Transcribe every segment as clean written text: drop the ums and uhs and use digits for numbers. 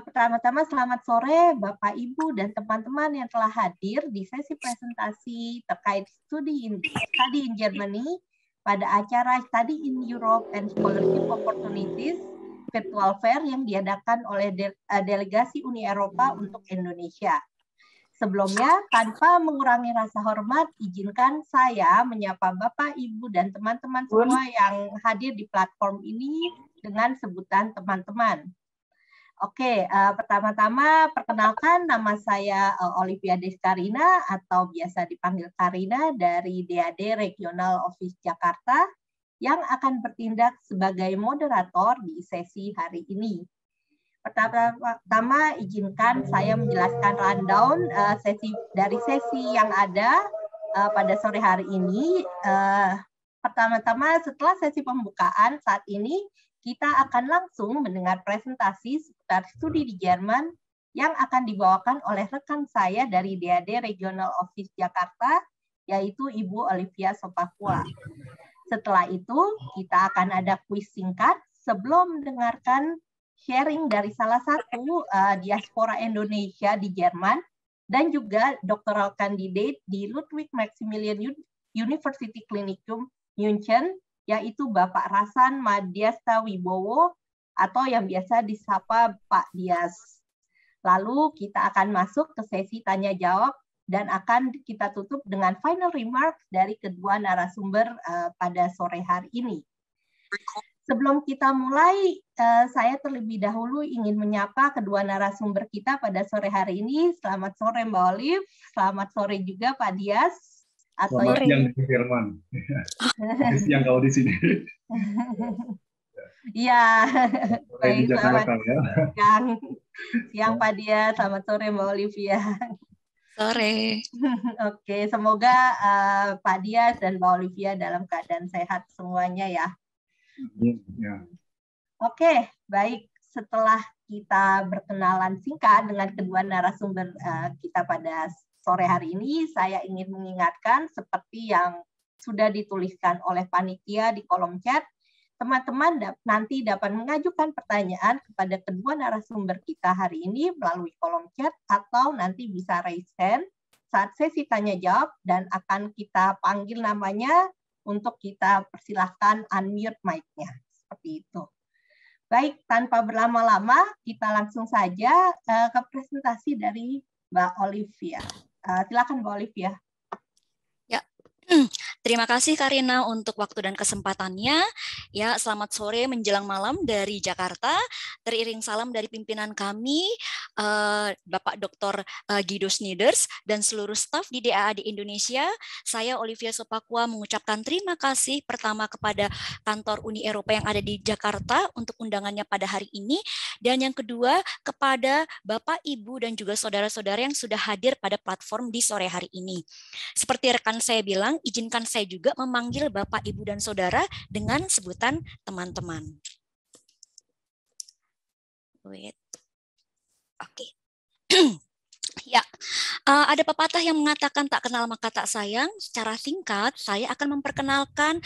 Pertama-tama selamat sore Bapak, Ibu, dan teman-teman yang telah hadir di sesi presentasi terkait Study in Germany pada acara Study in Europe and Scholarship Opportunities Virtual Fair yang diadakan oleh Delegasi Uni Eropa untuk Indonesia. Sebelumnya, tanpa mengurangi rasa hormat, izinkan saya menyapa Bapak, Ibu, dan teman-teman semua yang hadir di platform ini dengan sebutan teman-teman. Oke, pertama-tama perkenalkan, nama saya Olivia Deskarina atau biasa dipanggil Karina dari DAD Regional Office Jakarta yang akan bertindak sebagai moderator di sesi hari ini. Pertama, izinkan saya menjelaskan rundown sesi yang ada pada sore hari ini. Pertama-tama, setelah sesi pembukaan saat ini, kita akan langsung mendengar presentasi seputar studi di Jerman yang akan dibawakan oleh rekan saya dari DAD Regional Office Jakarta, yaitu Ibu Olivia Sopakua. Setelah itu, kita akan ada kuis singkat sebelum mendengarkan sharing dari salah satu diaspora Indonesia di Jerman dan juga doctoral candidate di Ludwig Maximilian University Klinikum München, yaitu Bapak Rasan Madhyasta Wibowo atau yang biasa disapa Pak Dias. Lalu kita akan masuk ke sesi tanya jawab dan akan kita tutup dengan final remarks dari kedua narasumber pada sore hari ini. Sebelum kita mulai, saya terlebih dahulu ingin menyapa kedua narasumber kita pada sore hari ini. Selamat sore Mbak Olive, selamat sore juga Pak Dias. Selamat siang di Jerman. Siang kau di sini. Iya. Baik, selamat siang Pak Dias, selamat sore Mbak Olivia. Sore. Oke, semoga Pak Dias dan Mbak Olivia dalam keadaan sehat semuanya ya. Ya. Oke, baik. Setelah kita berkenalan singkat dengan kedua narasumber kita pada sore hari ini, saya ingin mengingatkan seperti yang sudah dituliskan oleh panitia di kolom chat, teman-teman nanti dapat mengajukan pertanyaan kepada kedua narasumber kita hari ini melalui kolom chat atau nanti bisa raise hand saat sesi tanya jawab dan akan kita panggil namanya untuk kita persilahkan unmute mic-nya. Seperti itu. Baik, tanpa berlama-lama, kita langsung saja ke presentasi dari Mbak Olivia. Silakan Mbak Olivia. Ya, terima kasih Karina untuk waktu dan kesempatannya. Ya, selamat sore menjelang malam dari Jakarta. Teriring salam dari pimpinan kami, Bapak Dr. Guido Snyders dan seluruh staf di DAAD Indonesia. Saya Olivia Sopakua mengucapkan terima kasih pertama kepada kantor Uni Eropa yang ada di Jakarta untuk undangannya pada hari ini. Dan yang kedua kepada Bapak, Ibu, dan juga saudara-saudara yang sudah hadir pada platform di sore hari ini. Seperti rekan saya bilang, izinkan saya juga memanggil Bapak, Ibu, dan Saudara dengan sebutan teman-teman. Oke. Ya, ada pepatah yang mengatakan tak kenal maka tak sayang. Secara singkat, saya akan memperkenalkan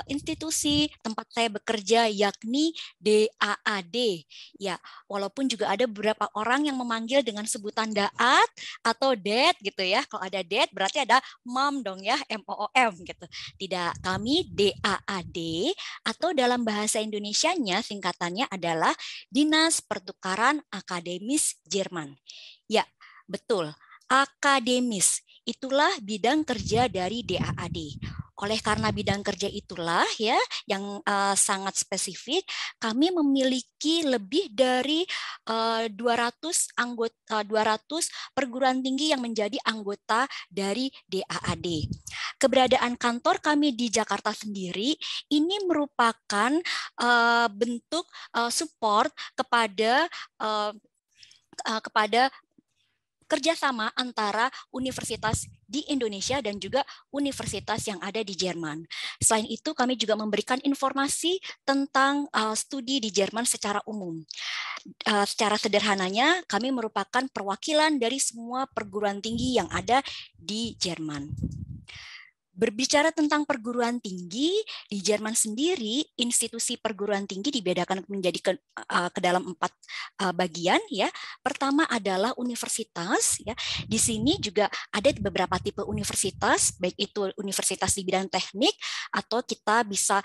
institusi tempat saya bekerja, yakni DAAD. Ya, walaupun juga ada beberapa orang yang memanggil dengan sebutan Daat atau Dad gitu ya. Kalau ada Dad berarti ada Mom dong ya, MOOM gitu. Tidak, kami DAAD atau dalam bahasa Indonesianya singkatannya adalah Dinas Pertukaran Akademis Jerman. Ya, betul, akademis. Itulah bidang kerja dari DAAD. Oleh karena bidang kerja itulah ya yang sangat spesifik, kami memiliki lebih dari 200 perguruan tinggi yang menjadi anggota dari DAAD. Keberadaan kantor kami di Jakarta sendiri ini merupakan bentuk support kepada kerjasama antara universitas di Indonesia dan juga universitas yang ada di Jerman. Selain itu, kami juga memberikan informasi tentang studi di Jerman secara umum. Secara sederhananya, kami merupakan perwakilan dari semua perguruan tinggi yang ada di Jerman. Berbicara tentang perguruan tinggi, di Jerman sendiri institusi perguruan tinggi dibedakan menjadi ke dalam 4 bagian ya. Pertama adalah universitas ya. Di sini juga ada beberapa tipe universitas, baik itu universitas di bidang teknik atau kita bisa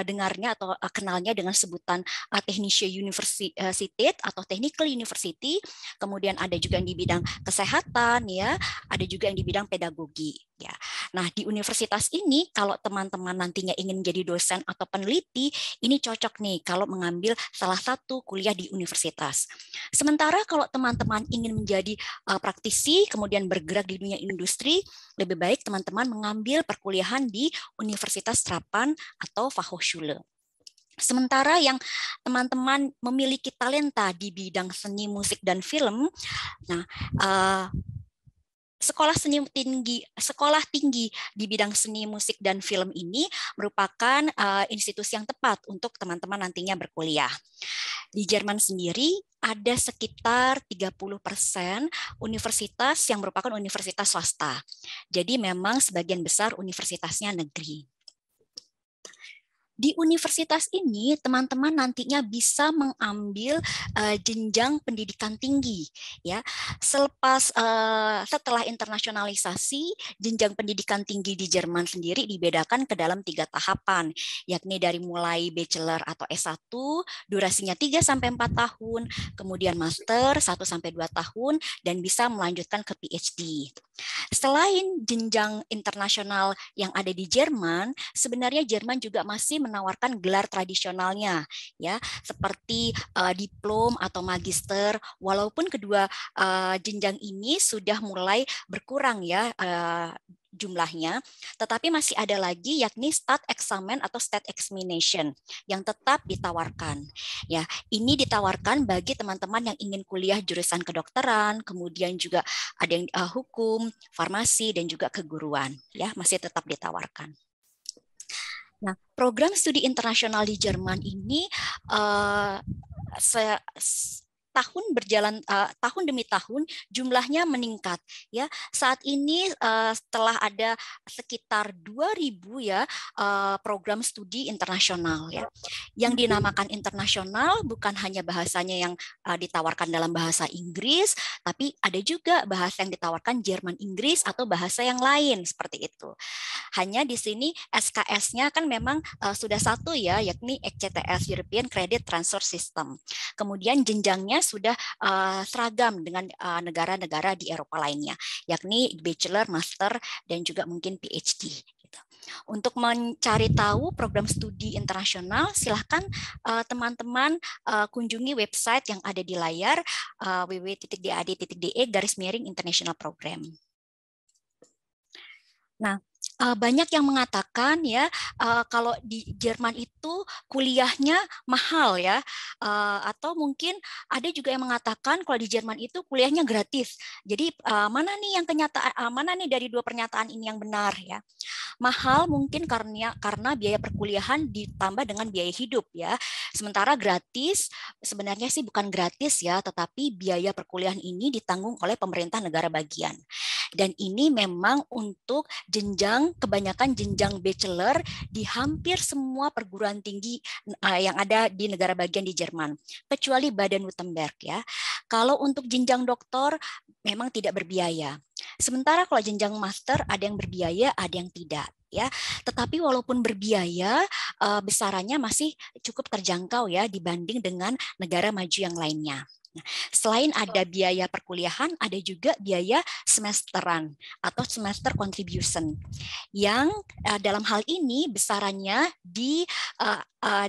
dengarnya atau kenalnya dengan sebutan Technische Universität atau Technical University. Kemudian ada juga yang di bidang kesehatan ya, ada juga yang di bidang pedagogi ya. Nah, di universitas ini kalau teman-teman nantinya ingin menjadi dosen atau peneliti, ini cocok nih kalau mengambil salah satu kuliah di universitas. Sementara kalau teman-teman ingin menjadi praktisi, kemudian bergerak di dunia industri, lebih baik teman-teman mengambil perkuliahan di Universitas Trapan atau Fachhochschule. Sementara yang teman-teman memiliki talenta di bidang seni, musik, dan film, nah sekolah tinggi di bidang seni, musik, dan film ini merupakan institusi yang tepat untuk teman-teman nantinya berkuliah. Di Jerman sendiri ada sekitar 30% universitas yang merupakan universitas swasta. Jadi memang sebagian besar universitasnya negeri. Di universitas ini teman-teman nantinya bisa mengambil jenjang pendidikan tinggi ya. Setelah internasionalisasi, jenjang pendidikan tinggi di Jerman sendiri dibedakan ke dalam 3 tahapan, yakni dari mulai bachelor atau S1 durasinya 3 sampai 4 tahun, kemudian master 1 sampai 2 tahun dan bisa melanjutkan ke PhD. Selain jenjang internasional yang ada di Jerman, sebenarnya Jerman juga masih menawarkan gelar tradisionalnya, ya, seperti diplom atau magister. Walaupun kedua jenjang ini sudah mulai berkurang ya jumlahnya, tetapi masih ada lagi yakni Staatsexamen atau Staatsexamination yang tetap ditawarkan. Ya, ini ditawarkan bagi teman-teman yang ingin kuliah jurusan kedokteran, kemudian juga ada yang hukum, farmasi, dan juga keguruan. Ya, masih tetap ditawarkan. Nah, program studi internasional di Jerman ini tahun demi tahun jumlahnya meningkat ya. Saat ini setelah ada sekitar 2.000 ya program studi internasional ya. Yang dinamakan internasional bukan hanya bahasanya yang ditawarkan dalam bahasa Inggris, tapi ada juga bahasa yang ditawarkan Jerman Inggris atau bahasa yang lain seperti itu. Hanya di sini SKS-nya kan memang sudah satu ya, yakni ECTS, European Credit Transfer System. Kemudian jenjangnya sudah seragam dengan negara-negara di Eropa lainnya, yakni bachelor, master, dan juga mungkin PhD. Untuk mencari tahu program studi internasional, silahkan teman-teman kunjungi website yang ada di layar www.dad.de/international program. Nah, banyak yang mengatakan ya kalau di Jerman itu kuliahnya mahal ya, atau mungkin ada juga yang mengatakan kalau di Jerman itu kuliahnya gratis. Jadi mana nih yang mana nih dari dua pernyataan ini yang benar ya? Mahal mungkin karena biaya perkuliahan ditambah dengan biaya hidup ya. Sementara gratis sebenarnya sih bukan gratis ya, tetapi biaya perkuliahan ini ditanggung oleh pemerintah negara bagian. Dan ini memang untuk kebanyakan jenjang bachelor di hampir semua perguruan tinggi yang ada di negara bagian di Jerman, kecuali Baden-Württemberg ya. Kalau untuk jenjang doktor memang tidak berbiaya. Sementara kalau jenjang master ada yang berbiaya, ada yang tidak ya. Tetapi walaupun berbiaya, besarannya masih cukup terjangkau ya dibanding dengan negara maju yang lainnya. Nah, selain ada biaya perkuliahan, ada juga biaya semesteran atau semester contribution yang dalam hal ini besarannya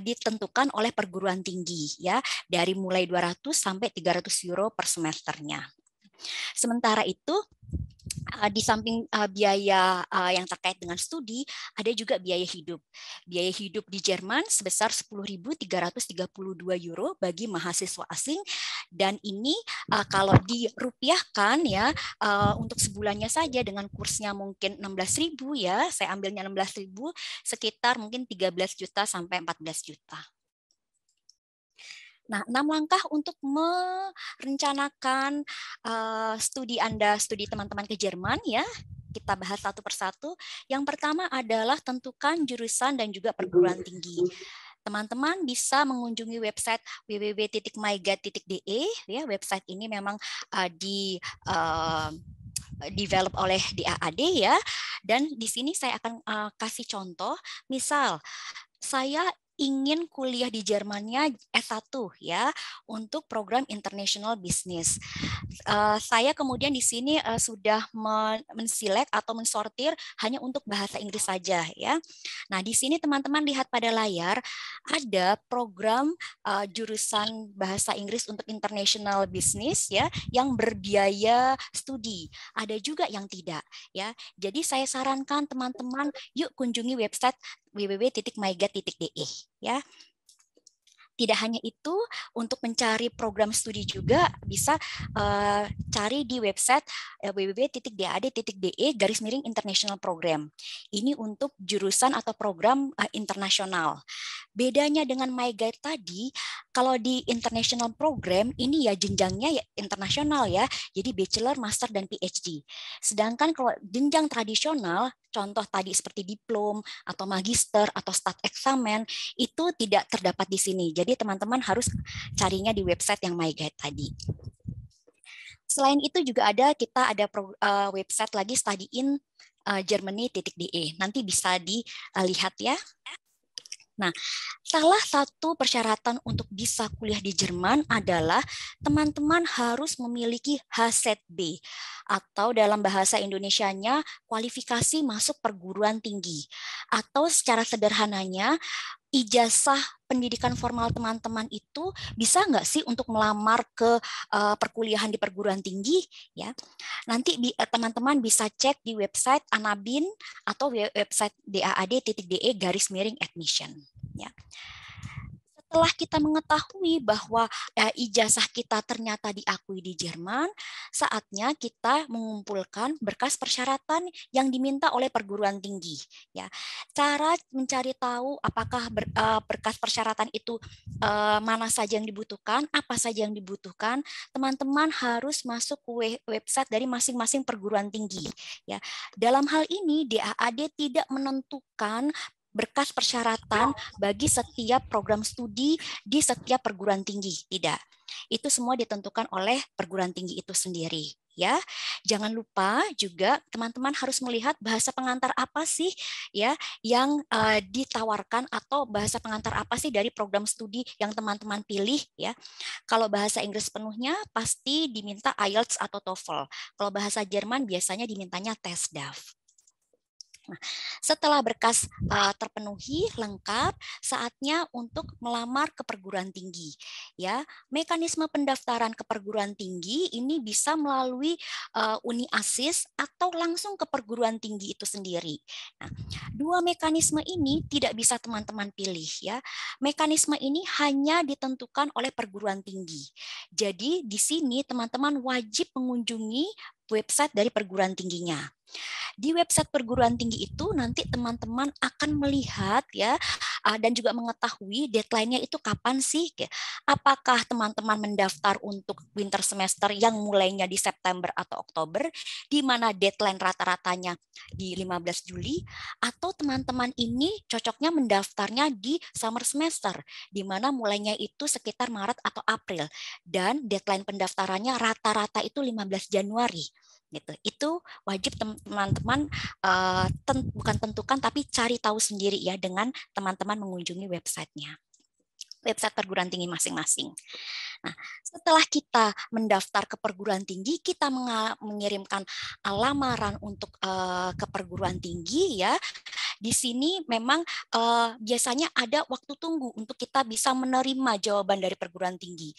ditentukan oleh perguruan tinggi ya, dari mulai 200 sampai 300 euro per semesternya. Sementara itu di samping biaya yang terkait dengan studi, ada juga biaya hidup. Biaya hidup di Jerman sebesar 10.332 euro bagi mahasiswa asing, dan ini kalau dirupiahkan ya untuk sebulannya saja dengan kursnya mungkin 16.000 ya, saya ambilnya 16.000, sekitar mungkin 13 juta sampai 14 juta. Nah, 6 langkah untuk merencanakan studi Anda, studi teman-teman ke Jerman ya. Kita bahas satu persatu. Yang pertama adalah tentukan jurusan dan juga perguruan tinggi. Teman-teman bisa mengunjungi website www.myguide.de ya. Website ini memang develop oleh DAAD ya. Dan di sini saya akan kasih contoh. Misal saya ingin kuliah di Jermannya S1 ya untuk program International Business. Saya kemudian di sini sudah menselect atau mensortir hanya untuk bahasa Inggris saja ya. Nah, di sini teman-teman lihat pada layar ada program jurusan bahasa Inggris untuk International Business ya yang berbiaya studi. Ada juga yang tidak ya. Jadi saya sarankan teman-teman yuk kunjungi website www.myguide.de ya. Tidak hanya itu, untuk mencari program studi juga bisa cari di website www.dad.de/international program. Ini untuk jurusan atau program internasional. Bedanya dengan MyGuide tadi, kalau di international program ini ya jenjangnya ya internasional ya, jadi bachelor, master, dan PhD. Sedangkan kalau jenjang tradisional, contoh tadi seperti diplom atau magister atau stat eksamen, itu tidak terdapat di sini. Jadi teman-teman harus carinya di website yang MyGuide tadi. Selain itu juga kita ada website lagi studyin Germany.de. Nanti bisa dilihat ya. Nah, salah satu persyaratan untuk bisa kuliah di Jerman adalah teman-teman harus memiliki HZB atau dalam bahasa Indonesianya kualifikasi masuk perguruan tinggi. Atau secara sederhananya ijazah pendidikan formal teman-teman itu bisa nggak sih untuk melamar ke perkuliahan di perguruan tinggi ya. Nanti teman-teman bisa cek di website Anabin atau website daad.de/admission ya. Setelah kita mengetahui bahwa ijazah kita ternyata diakui di Jerman, saatnya kita mengumpulkan berkas persyaratan yang diminta oleh perguruan tinggi. Ya, cara mencari tahu apakah berkas persyaratan itu mana saja yang dibutuhkan, apa saja yang dibutuhkan, teman-teman harus masuk ke website dari masing-masing perguruan tinggi. Ya, dalam hal ini DAAD tidak menentukan berkas persyaratan bagi setiap program studi di setiap perguruan tinggi, tidak. Itu semua ditentukan oleh perguruan tinggi itu sendiri. Ya, jangan lupa juga teman-teman harus melihat bahasa pengantar apa sih ya yang ditawarkan atau bahasa pengantar apa sih dari program studi yang teman-teman pilih ya. Kalau bahasa Inggris penuhnya pasti diminta IELTS atau TOEFL. Kalau bahasa Jerman biasanya dimintanya TESDAF. Nah, setelah berkas terpenuhi lengkap, saatnya untuk melamar ke perguruan tinggi. Ya, mekanisme pendaftaran ke perguruan tinggi ini bisa melalui Uni ASIS atau langsung ke perguruan tinggi itu sendiri. Nah, dua mekanisme ini tidak bisa teman-teman pilih ya. Mekanisme ini hanya ditentukan oleh perguruan tinggi. Jadi di sini teman-teman wajib mengunjungi website dari perguruan tingginya. Di website perguruan tinggi itu nanti teman-teman akan melihat ya dan juga mengetahui deadline-nya itu kapan sih. Apakah teman-teman mendaftar untuk winter semester yang mulainya di September atau Oktober, di mana deadline rata-ratanya di 15 Juli, atau teman-teman ini cocoknya mendaftarnya di summer semester, di mana mulainya itu sekitar Maret atau April, dan deadline pendaftarannya rata-rata itu 15 Januari. Gitu. Itu wajib teman-teman bukan tentukan tapi cari tahu sendiri ya dengan teman-teman mengunjungi websitenya, website perguruan tinggi masing-masing. Nah, setelah kita mendaftar ke perguruan tinggi, kita mengirimkan lamaran untuk ke perguruan tinggi ya. Di sini memang biasanya ada waktu tunggu untuk kita bisa menerima jawaban dari perguruan tinggi.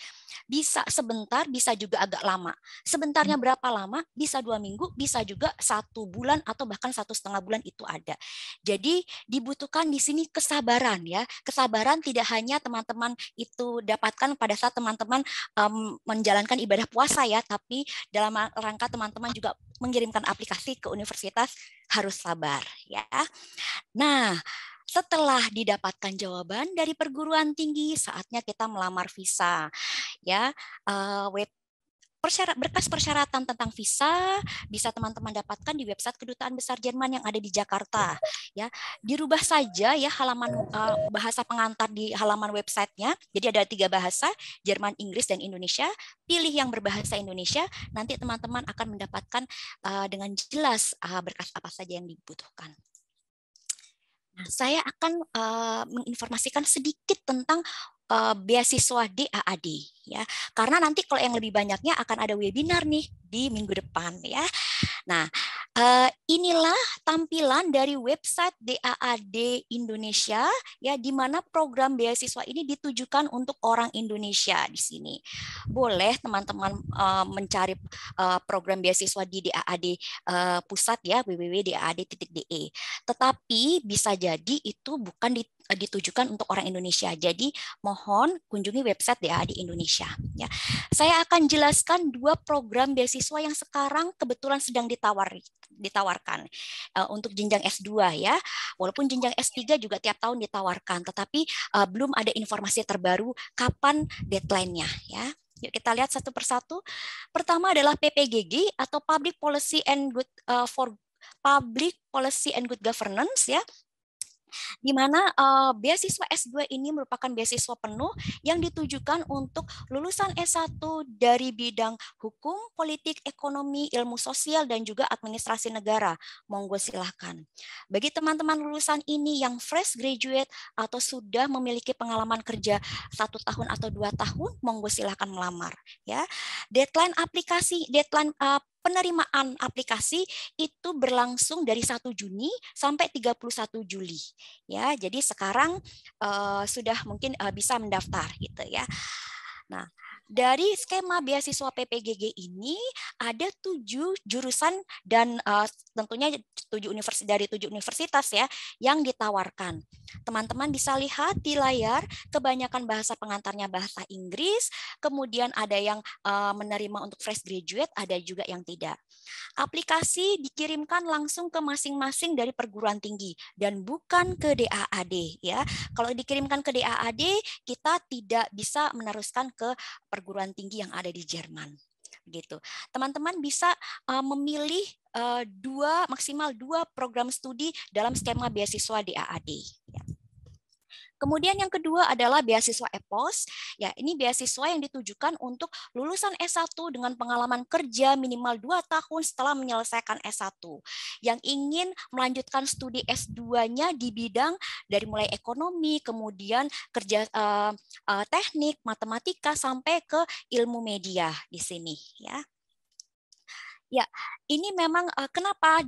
Bisa sebentar, bisa juga agak lama. Sebentarnya berapa lama? Bisa 2 minggu, bisa juga 1 bulan atau bahkan 1,5 bulan itu ada. Jadi dibutuhkan di sini kesabaran ya. Kesabaran tidak hanya teman-teman itu dapatkan pada saat teman-teman menjalankan ibadah puasa ya, tapi dalam rangka teman-teman juga mengirimkan aplikasi ke universitas harus sabar ya. Nah, setelah didapatkan jawaban dari perguruan tinggi, saatnya kita melamar visa. Ya, berkas persyaratan tentang visa bisa teman-teman dapatkan di website Kedutaan Besar Jerman yang ada di Jakarta. Ya, dirubah saja ya halaman bahasa pengantar di halaman websitenya. Jadi ada 3 bahasa, Jerman, Inggris, dan Indonesia. Pilih yang berbahasa Indonesia. Nanti teman-teman akan mendapatkan dengan jelas berkas apa saja yang dibutuhkan. Nah, saya akan menginformasikan sedikit tentang beasiswa DAAD ya, karena nanti kalau yang lebih banyaknya akan ada webinar nih di minggu depan ya. Nah, inilah tampilan dari website DAAD Indonesia ya, di mana program beasiswa ini ditujukan untuk orang Indonesia di sini. Boleh teman-teman mencari program beasiswa di DAAD pusat ya, www.daad.de. Tetapi bisa jadi itu bukan ditujukan untuk orang Indonesia. Jadi mohon kunjungi website DAAD Indonesia. Ya, saya akan jelaskan 2 program beasiswa yang sekarang kebetulan sedang ditawarkan untuk jenjang S2 ya. Walaupun jenjang S3 juga tiap tahun ditawarkan, tetapi belum ada informasi terbaru kapan deadline-nya ya. Yuk kita lihat satu persatu. Pertama adalah PPGG atau Public Policy and Good Public Policy and Good Governance ya, di mana beasiswa S2 ini merupakan beasiswa penuh yang ditujukan untuk lulusan S1 dari bidang hukum, politik, ekonomi, ilmu sosial, dan juga administrasi negara. Monggo silahkan. Bagi teman-teman lulusan ini yang fresh graduate atau sudah memiliki pengalaman kerja 1 tahun atau 2 tahun, monggo silahkan melamar. Ya, deadline penerimaan aplikasi itu berlangsung dari 1 Juni sampai 31 Juli. Ya, jadi sekarang sudah mungkin bisa mendaftar gitu ya. Nah, dari skema beasiswa PPGG ini ada 7 jurusan dan tentunya 7 universitas ya yang ditawarkan. Teman-teman bisa lihat di layar, kebanyakan bahasa pengantarnya bahasa Inggris, kemudian ada yang menerima untuk fresh graduate, ada juga yang tidak. Aplikasi dikirimkan langsung ke masing-masing dari perguruan tinggi dan bukan ke DAAD ya. Kalau dikirimkan ke DAAD, kita tidak bisa meneruskan ke perguruan tinggi yang ada di Jerman. Gitu. Teman-teman bisa memilih maksimal 2 program studi dalam skema beasiswa DAAD. Ya. Kemudian yang kedua adalah beasiswa EPOS. Ya, ini beasiswa yang ditujukan untuk lulusan S1 dengan pengalaman kerja minimal 2 tahun setelah menyelesaikan S1. Yang ingin melanjutkan studi S2-nya di bidang dari mulai ekonomi, kemudian kerja teknik, matematika, sampai ke ilmu media di sini. Ya. Ya, ini memang kenapa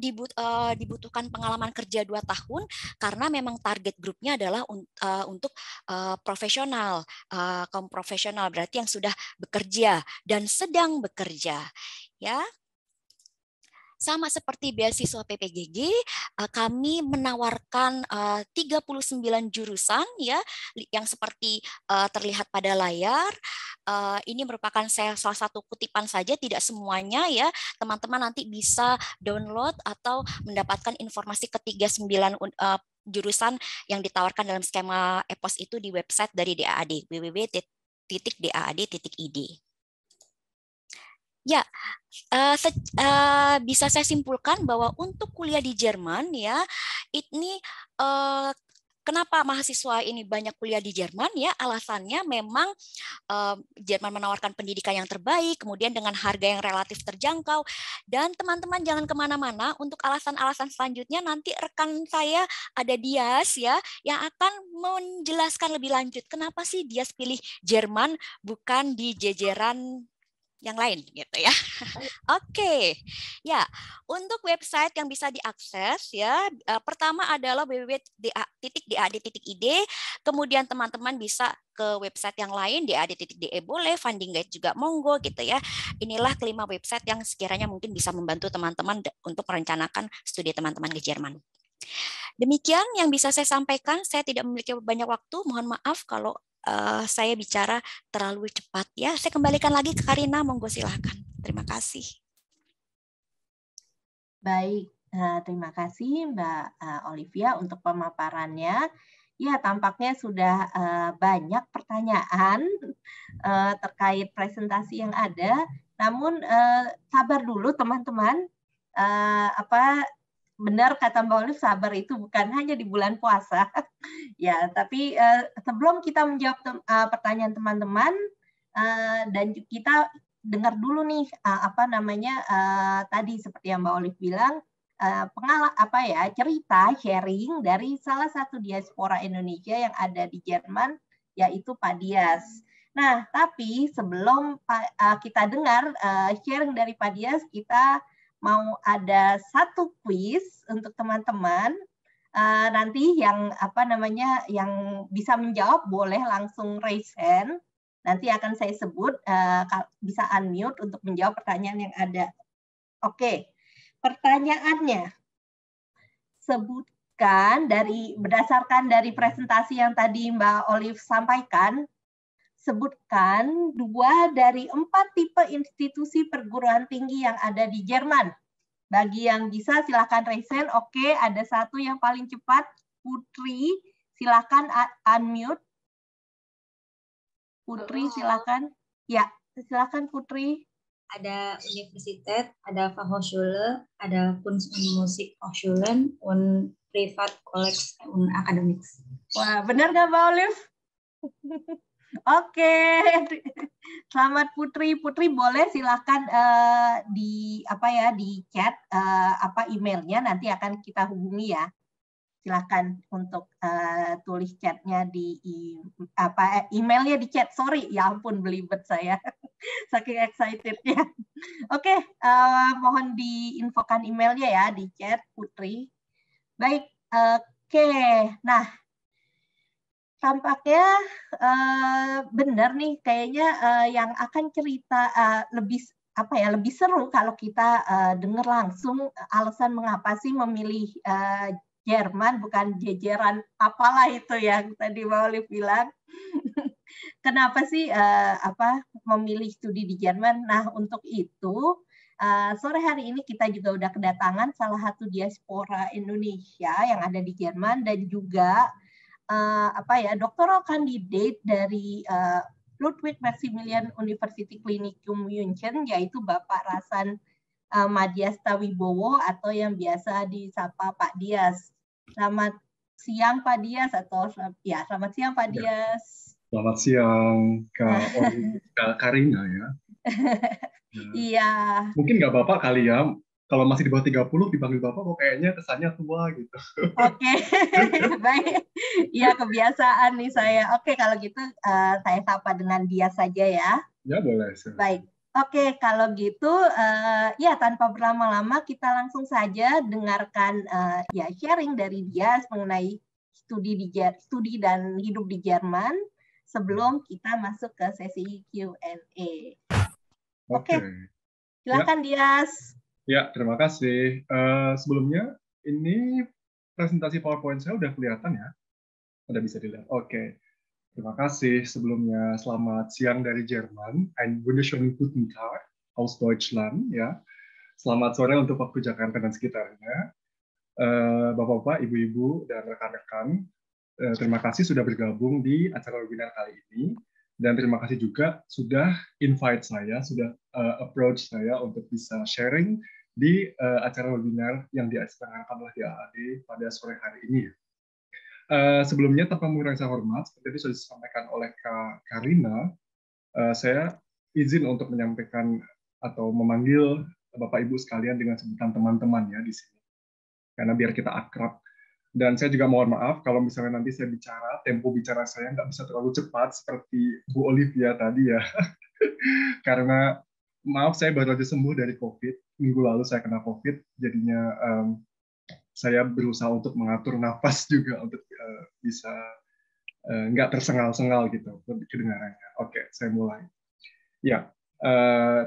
dibutuhkan pengalaman kerja 2 tahun, karena memang target grupnya adalah untuk profesional, kaum profesional berarti yang sudah bekerja dan sedang bekerja. Ya. Sama seperti beasiswa PPGG, kami menawarkan 39 jurusan ya yang seperti terlihat pada layar. Ini merupakan salah satu kutipan saja, tidak semuanya ya. Teman-teman nanti bisa download atau mendapatkan informasi ketiga 9 jurusan yang ditawarkan dalam skema EPOS itu di website dari DAAD, www.daad.id. Ya, bisa saya simpulkan bahwa untuk kuliah di Jerman ya, ini kenapa mahasiswa ini banyak kuliah di Jerman ya? Alasannya memang Jerman menawarkan pendidikan yang terbaik, kemudian dengan harga yang relatif terjangkau. Dan teman-teman jangan kemana-mana, untuk alasan-alasan selanjutnya nanti rekan saya ada Dias ya, yang akan menjelaskan lebih lanjut kenapa sih Dias pilih Jerman bukan di jajaran yang lain gitu ya. Oke. Ya, untuk website yang bisa diakses ya, pertama adalah www.daad.id, kemudian teman-teman bisa ke website yang lain, daad.de boleh, Funding Guide juga monggo gitu ya. Inilah kelima website yang sekiranya mungkin bisa membantu teman-teman untuk merencanakan studi teman-teman ke Jerman. Demikian yang bisa saya sampaikan, saya tidak memiliki banyak waktu, mohon maaf kalau saya bicara terlalu cepat ya. Saya kembalikan lagi ke Karina, monggo silahkan. Terima kasih. Baik, Terima kasih Mbak Olivia untuk pemaparannya. Ya, tampaknya sudah banyak pertanyaan terkait presentasi yang ada. Namun sabar dulu teman-teman. Benar kata Mbak Olive, sabar itu bukan hanya di bulan puasa. Ya, tapi sebelum kita menjawab pertanyaan teman-teman dan kita dengar dulu nih tadi seperti yang Mbak Olive bilang, cerita sharing dari salah satu diaspora Indonesia yang ada di Jerman, yaitu Pak Dias. Nah, tapi sebelum kita dengar sharing dari Pak Dias, kita mau ada satu kuis untuk teman-teman. Nanti yang yang bisa menjawab boleh langsung raise hand. Nanti akan saya sebut, bisa unmute untuk menjawab pertanyaan yang ada. Oke. Pertanyaannya, sebutkan berdasarkan dari presentasi yang tadi Mbak Olive sampaikan, sebutkan 2 dari 4 tipe institusi perguruan tinggi yang ada di Jerman. Bagi yang bisa silakan raise hand. Oke, ada satu yang paling cepat, Putri, silakan unmute. Putri, silakan. Ya, silakan Putri. Ada Universität, ada Fachhochschule, ada Kunst und Musik Hochschulen, und Privat College und Academics. Wah, benar nggak Mbak Olive? Oke, selamat Putri. Putri boleh silakan di chat emailnya, nanti akan kita hubungi ya. Silakan untuk tulis chatnya di emailnya di chat. Sorry, ya ampun belibet saya, saking excitednya. Oke, mohon diinfokan emailnya ya di chat Putri. Baik, oke. Nah, tampaknya benar nih, kayaknya yang akan cerita lebih seru kalau kita dengar langsung alasan mengapa sih memilih Jerman, bukan jajaran apalah itu yang tadi Mbak Olive bilang. Kenapa sih memilih studi di Jerman? Nah, untuk itu sore hari ini kita juga udah kedatangan salah satu diaspora Indonesia yang ada di Jerman, dan juga doctoral candidate dari Ludwig Maximilian University Klinikum München, yaitu Bapak Rasan Madiasta Wibowo, atau yang biasa disapa Pak Dias. Selamat siang Pak Dias, selamat siang Pak Dias. Selamat siang Kak Karina ya. Iya. Mungkin nggak Bapak kali ya, kalau masih di bawah 30 dipanggil Bapak kok kayaknya kesannya tua gitu. Oke, baik. Ya, kebiasaan nih saya. Oke, kalau gitu saya sapa dengan dia saja ya. Ya, boleh. Baik. Oke, kalau gitu ya tanpa berlama-lama kita langsung saja dengarkan sharing dari dia mengenai studi dan hidup di Jerman sebelum kita masuk ke sesi Q&A. Oke. Silakan Dias. Ya, terima kasih. Sebelumnya, ini presentasi PowerPoint saya udah kelihatan ya? Udah bisa dilihat? Oke. Terima kasih. Sebelumnya, selamat siang dari Jerman. Ein wunderschönen guten Tag aus Deutschland. Ya. Selamat sore untuk waktu Jakarta dan sekitarnya. Bapak-bapak, ibu-ibu, dan rekan-rekan, terima kasih sudah bergabung di acara webinar kali ini. Dan terima kasih juga sudah invite saya, sudah approach saya untuk bisa sharing di acara webinar yang diselenggarakan oleh DAAD pada sore hari ini. Sebelumnya, tanpa mengurangi rasa hormat, seperti itu sudah disampaikan oleh Kak Karina, saya izin untuk menyampaikan atau memanggil Bapak Ibu sekalian dengan sebutan teman-teman ya di sini, karena biar kita akrab. Dan saya juga mohon maaf kalau misalnya nanti saya bicara, tempo bicara saya nggak bisa terlalu cepat seperti Bu Olivia tadi ya. Karena maaf, saya baru aja sembuh dari COVID. Minggu lalu saya kena COVID, jadinya saya berusaha untuk mengatur nafas juga untuk bisa nggak tersengal-sengal gitu kedengarannya. Oke, saya mulai. Ya,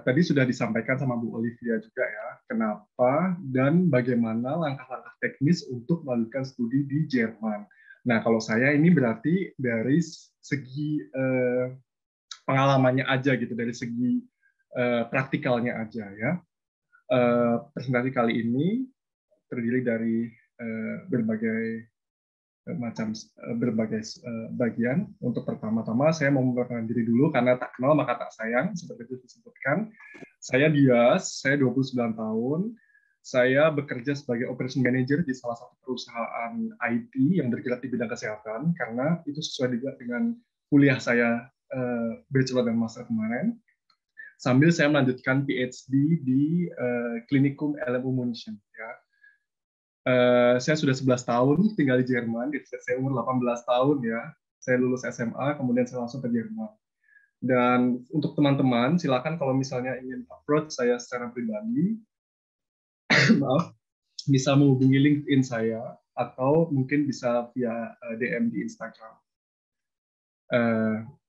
tadi sudah disampaikan sama Bu Olivia juga ya, kenapa dan bagaimana langkah-langkah teknis untuk melanjutkan studi di Jerman. Nah, kalau saya ini berarti dari segi pengalamannya aja gitu, dari segi praktikalnya aja ya. Presentasi kali ini terdiri dari berbagai bagian. Untuk pertama-tama saya mau memperkenalkan diri dulu karena tak kenal maka tak sayang, seperti itu disebutkan. Saya Dias, saya 29 tahun. Saya bekerja sebagai operation manager di salah satu perusahaan IT yang bergerak di bidang kesehatan karena itu sesuai juga dengan kuliah saya bachelor dan master kemarin. Sambil saya melanjutkan PhD di Klinikum LMU München. Ya. Saya sudah 11 tahun tinggal di Jerman, saya umur 18 tahun ya. Saya lulus SMA, kemudian saya langsung ke Jerman. Dan untuk teman-teman, silakan kalau misalnya ingin approach saya secara pribadi, maaf, bisa menghubungi LinkedIn saya, atau mungkin bisa via DM di Instagram.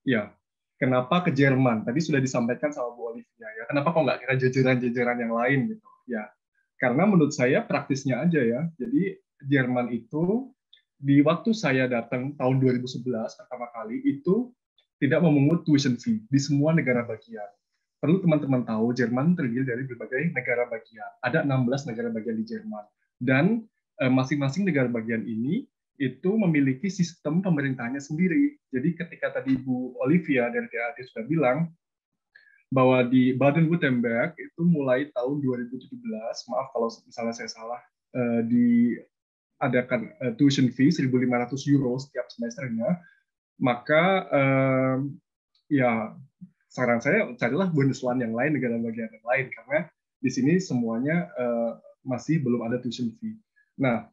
Ya, kenapa ke Jerman? Tadi sudah disampaikan sama Bu Olivia ya. Kenapa kok nggak kira jajaran-jajaran yang lain gitu? Ya, karena menurut saya praktisnya aja ya. Jadi Jerman itu di waktu saya datang tahun 2011 pertama kali itu tidak memungut tuition fee di semua negara bagian. Perlu teman-teman tahu Jerman terdiri dari berbagai negara bagian. Ada 16 negara bagian di Jerman. Dan masing-masing negara bagian ini itu memiliki sistem pemerintahnya sendiri. Jadi ketika tadi Bu Olivia dari TAT sudah bilang bahwa di Baden-Württemberg itu mulai tahun 2017, maaf kalau misalnya saya salah, diadakan tuition fee 1.500 euro setiap semesternya, maka ya saran saya carilah Bundesland yang lain, negara bagian yang lain, karena di sini semuanya masih belum ada tuition fee. Nah,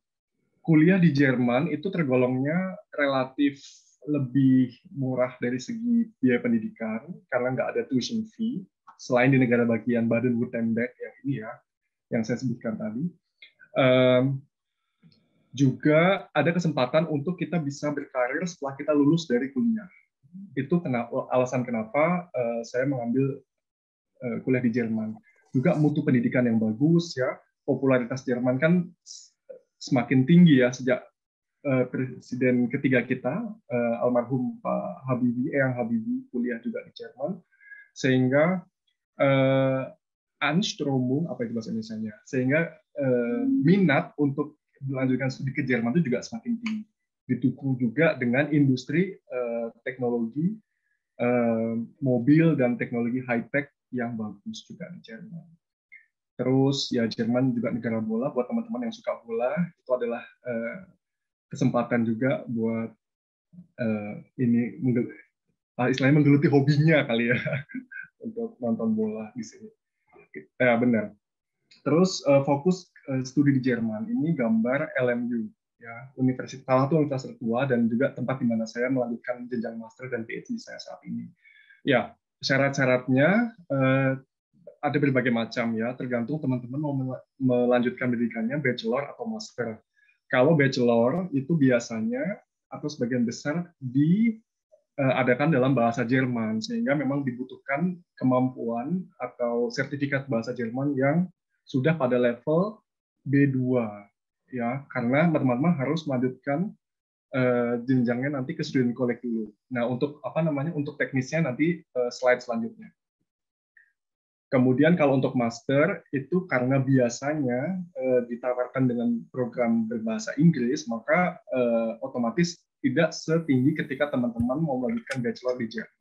kuliah di Jerman itu tergolongnya relatif lebih murah dari segi biaya pendidikan, karena nggak ada tuition fee, selain di negara bagian Baden-Württemberg yang ini ya, yang saya sebutkan tadi. Juga ada kesempatan untuk kita bisa berkarir setelah kita lulus dari kuliah. Itu alasan kenapa saya mengambil kuliah di Jerman. Juga mutu pendidikan yang bagus ya, popularitas Jerman kan semakin tinggi ya sejak presiden ketiga kita almarhum Pak Habibie, Eyang Habibie kuliah juga di Jerman, sehingga Anströmung apa itu bahasa Indonesianya, sehingga minat untuk melanjutkan studi ke Jerman itu juga semakin tinggi. Didukung juga dengan industri teknologi mobil dan teknologi high-tech yang bagus juga di Jerman. Terus ya Jerman juga negara bola, buat teman-teman yang suka bola, itu adalah kesempatan juga buat ini istilahnya menggeluti hobinya kali ya untuk nonton bola di sini. Ya benar. Terus fokus studi di Jerman ini gambar LMU. Ya, universitas salah satu universitas tertua dan juga tempat di mana saya melanjutkan jenjang master dan PhD saya saat ini. Ya, syarat-syaratnya ada berbagai macam ya, tergantung teman-teman mau melanjutkan pendidikannya bachelor atau master. Kalau bachelor itu biasanya atau sebagian besar diadakan dalam bahasa Jerman, sehingga memang dibutuhkan kemampuan atau sertifikat bahasa Jerman yang sudah pada level B2. Ya, karena teman-teman harus melanjutkan jenjangnya nanti ke student college dulu. Nah, untuk teknisnya nanti slide selanjutnya. Kemudian kalau untuk master itu karena biasanya ditawarkan dengan program berbahasa Inggris, maka otomatis tidak setinggi ketika teman-teman mau melanjutkan bachelor di Jerman.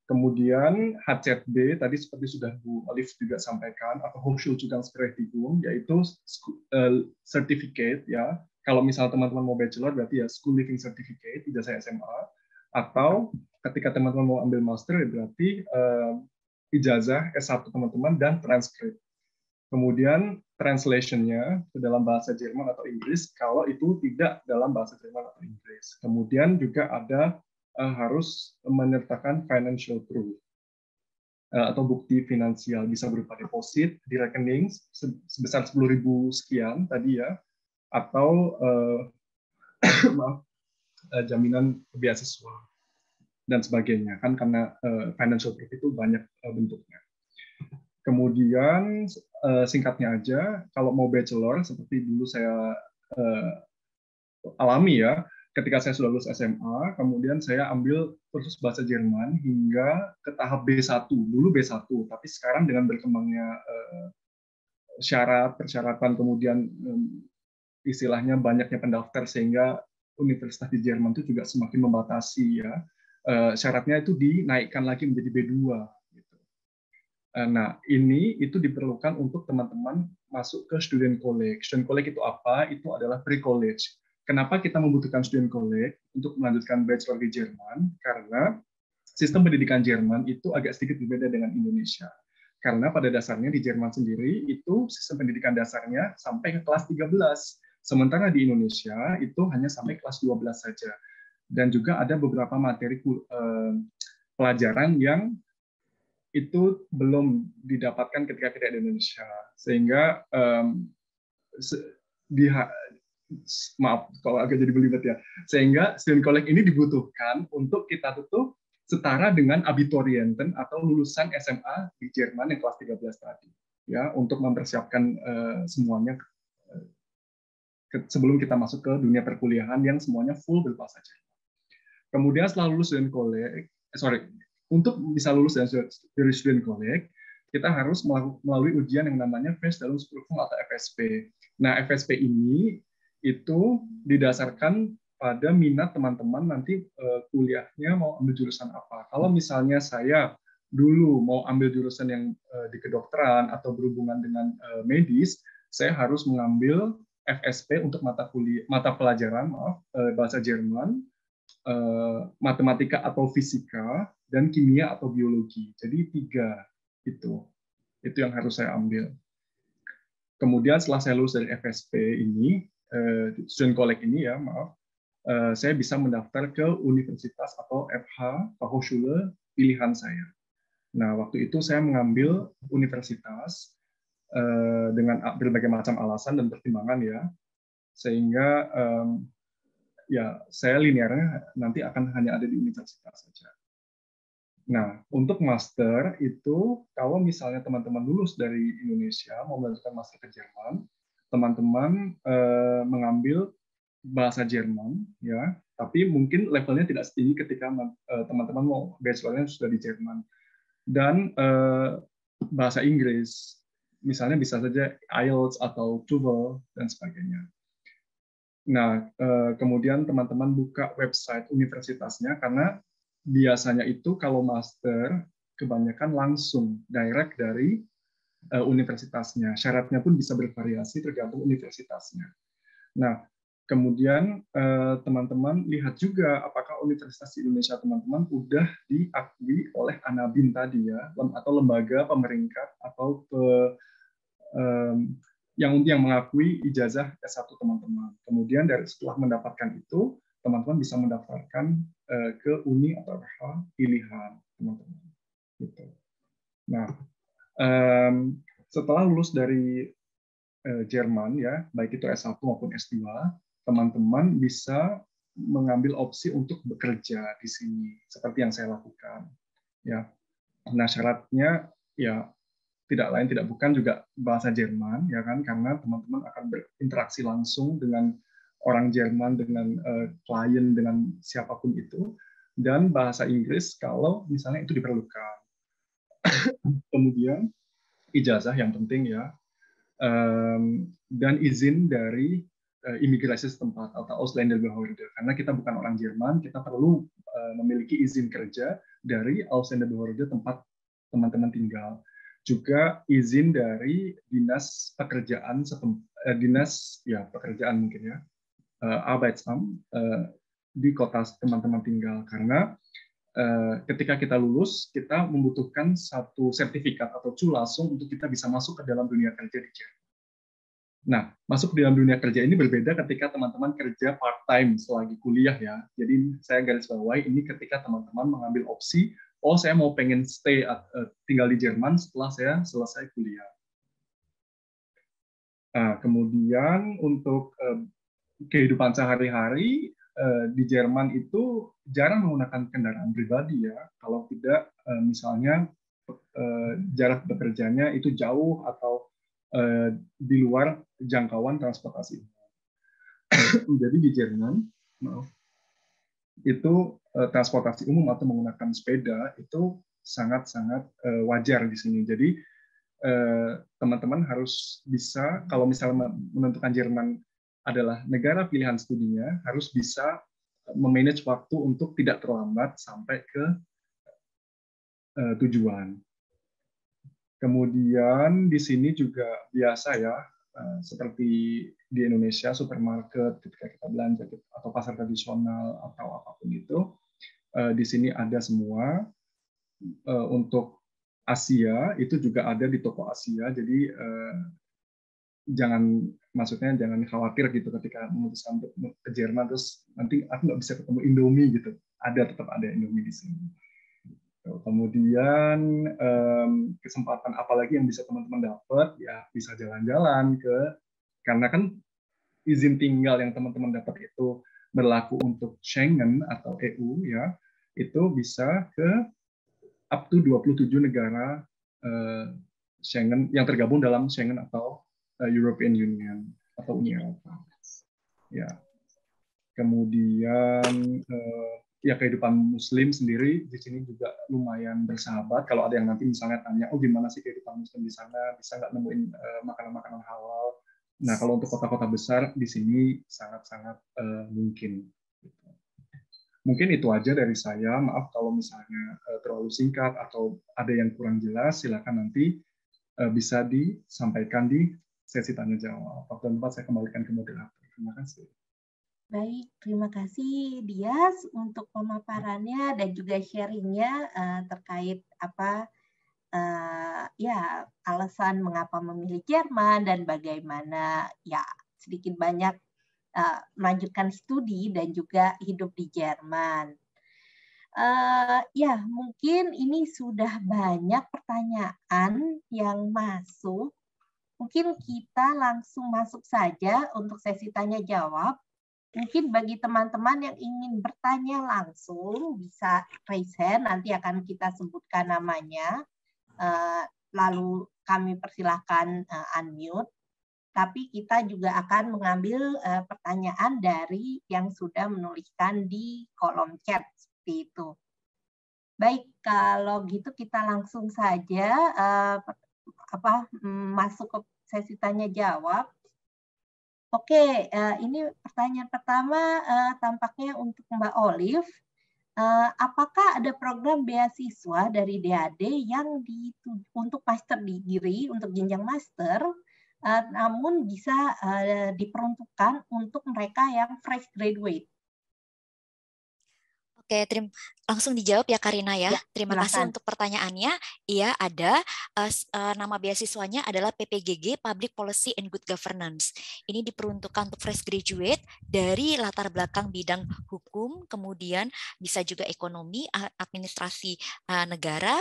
Kemudian HZB tadi seperti sudah Bu Olive juga sampaikan, atau Hochschulzugangsberechtigung, yaitu certificate ya. Kalau misalnya teman-teman mau bachelor berarti ya School Living Certificate, ijazah SMA, atau ketika teman-teman mau ambil master berarti ijazah S1 teman-teman dan transkrip. Kemudian translation-nya ke dalam bahasa Jerman atau Inggris kalau itu tidak dalam bahasa Jerman atau Inggris. Kemudian juga ada harus menyertakan financial proof atau bukti finansial, bisa berupa deposit di rekening sebesar 10.000 sekian tadi ya, atau jaminan beasiswa dan sebagainya kan, karena financial proof itu banyak bentuknya. Kemudian singkatnya aja, kalau mau bachelor seperti dulu saya alami ya, ketika saya sudah lulus SMA, kemudian saya ambil kursus bahasa Jerman hingga ke tahap B1. Dulu B1, tapi sekarang dengan berkembangnya persyaratan, kemudian istilahnya banyaknya pendaftar sehingga universitas di Jerman itu juga semakin membatasi ya. Syaratnya itu dinaikkan lagi menjadi B2 gitu. Nah, itu diperlukan untuk teman-teman masuk ke student college. Student college itu apa? Itu adalah pre-college. Kenapa kita membutuhkan student college untuk melanjutkan bachelor di Jerman? Karena sistem pendidikan Jerman itu agak sedikit berbeda dengan Indonesia. Karena pada dasarnya di Jerman sendiri itu sistem pendidikan dasarnya sampai ke kelas 13. Sementara di Indonesia itu hanya sampai kelas 12 saja. Dan juga ada beberapa materi pelajaran yang itu belum didapatkan ketika kita di Indonesia. Sehingga maaf kalau agak jadi belibet ya. Sehingga student college ini dibutuhkan untuk kita tutup setara dengan abiturienten atau lulusan SMA di Jerman yang kelas 13 tadi, ya, untuk mempersiapkan semuanya sebelum kita masuk ke dunia perkuliahan yang semuanya full berbahasa Jerman. Kemudian setelah lulus student college, untuk bisa lulus dari student college, kita harus melalui ujian yang namanya Feststellungsprüfung atau FSP. Nah, FSP ini itu didasarkan pada minat teman-teman nanti kuliahnya mau ambil jurusan apa. Kalau misalnya saya dulu mau ambil jurusan yang di kedokteran atau berhubungan dengan medis, saya harus mengambil FSP untuk mata pelajaran bahasa Jerman, matematika atau fisika, dan kimia atau biologi. Jadi 3 itu yang harus saya ambil. Kemudian setelah saya lulus dari FSP ini, student college ini ya, saya bisa mendaftar ke universitas atau FH, Fachhochschule pilihan saya. Nah, waktu itu saya mengambil universitas dengan berbagai macam alasan dan pertimbangan ya, sehingga ya saya linearnya nanti akan hanya ada di universitas saja. Nah, untuk master itu kalau misalnya teman-teman lulus dari Indonesia mau melanjutkan master ke Jerman, teman-teman mengambil bahasa Jerman, ya, tapi mungkin levelnya tidak setinggi ketika teman-teman mau bachelornya sudah di Jerman. Dan bahasa Inggris, misalnya bisa saja IELTS atau TOEFL dan sebagainya. Nah, kemudian teman-teman buka website universitasnya karena biasanya itu kalau master kebanyakan langsung direct dari universitasnya. Syaratnya pun bisa bervariasi tergantung universitasnya. Nah, kemudian teman-teman lihat juga apakah universitas di Indonesia teman-teman udah diakui oleh ANABIN tadi ya, atau lembaga pemerintah atau yang mengakui ijazah S1 teman-teman. Kemudian setelah mendapatkan itu, teman-teman bisa mendaftarkan ke uni atau FH pilihan teman-teman. Gitu. Nah, setelah lulus dari Jerman ya, baik itu S1 maupun S2, teman-teman bisa mengambil opsi untuk bekerja di sini seperti yang saya lakukan ya. Nah, syaratnya ya tidak lain tidak bukan juga bahasa Jerman ya kan, karena teman-teman akan berinteraksi langsung dengan orang Jerman, dengan klien, dengan siapapun itu, dan bahasa Inggris kalau misalnya itu diperlukan. Kemudian ijazah yang penting ya, dan izin dari imigrasi setempat atau Ausländerbehörde. Karena kita bukan orang Jerman, kita perlu memiliki izin kerja dari Ausländerbehörde tempat teman-teman tinggal. Juga izin dari dinas pekerjaan dinas ya pekerjaan mungkin ya, Arbeitsamt di kota teman-teman tinggal. Karena ketika kita lulus, kita membutuhkan satu sertifikat atau langsung untuk kita bisa masuk ke dalam dunia kerja di Jerman. Nah, masuk ke dalam dunia kerja ini berbeda ketika teman-teman kerja part-time selagi kuliah ya. Jadi saya garis bawahi ini ketika teman-teman mengambil opsi, oh saya mau pengen stay tinggal di Jerman setelah saya selesai kuliah. Nah, kemudian untuk kehidupan sehari-hari di Jerman itu jarang menggunakan kendaraan pribadi ya. Kalau tidak misalnya jarak bekerjanya itu jauh atau di luar jangkauan transportasi. Jadi di Jerman itu transportasi umum atau menggunakan sepeda itu sangat-sangat wajar di sini. Jadi teman-teman harus bisa, kalau misalnya menentukan Jerman adalah negara pilihan studinya, harus bisa memanage waktu untuk tidak terlambat sampai ke tujuan. Kemudian di sini juga biasa ya, seperti di Indonesia, supermarket ketika kita belanja atau pasar tradisional atau apapun itu, di sini ada semua. Untuk Asia itu juga ada di toko Asia, jadi maksudnya jangan khawatir gitu ketika memutuskan untuk ke Jerman terus nanti aku nggak bisa ketemu Indomie gitu, tetap ada Indomie di sini. Kemudian kesempatan apalagi yang bisa teman-teman dapat, ya bisa jalan-jalan karena kan izin tinggal yang teman-teman dapat itu berlaku untuk Schengen atau EU ya, itu bisa ke up to 27 negara Schengen yang tergabung dalam Schengen atau European Union atau Uni Eropa. Ya. Kemudian ya kehidupan Muslim sendiri di sini juga lumayan bersahabat. Kalau ada yang nanti misalnya tanya, oh gimana sih kehidupan Muslim di sana, bisa nggak nemuin makanan-makanan halal? Nah kalau untuk kota-kota besar di sini sangat-sangat mungkin. Mungkin itu aja dari saya. Maaf kalau misalnya terlalu singkat atau ada yang kurang jelas, silakan nanti bisa disampaikan di sesi tanya jawab. Waktu tempat saya kembalikan ke moderator. Terima kasih. Baik, terima kasih Dias untuk pemaparannya dan juga sharingnya terkait ya alasan mengapa memilih Jerman dan bagaimana ya sedikit banyak melanjutkan studi dan juga hidup di Jerman. Ya mungkin ini sudah banyak pertanyaan yang masuk. Mungkin kita langsung masuk saja untuk sesi tanya jawab. Mungkin bagi teman-teman yang ingin bertanya langsung bisa raise hand, nanti akan kita sebutkan namanya, lalu kami persilahkan unmute. Tapi kita juga akan mengambil pertanyaan dari yang sudah menuliskan di kolom chat seperti itu. Baik, kalau gitu kita langsung saja masuk ke sesi tanya jawab. Oke, ini pertanyaan pertama tampaknya untuk Mbak Olive. Apakah ada program beasiswa dari DAD yang untuk master degree, untuk jenjang master, namun bisa diperuntukkan untuk mereka yang fresh graduate? Oke, langsung dijawab ya Karina ya. Terima kasih untuk pertanyaannya. Iya, ada. Nama beasiswanya adalah PPGG, Public Policy and Good Governance. Ini diperuntukkan untuk fresh graduate dari latar belakang bidang hukum, kemudian bisa juga ekonomi, administrasi negara,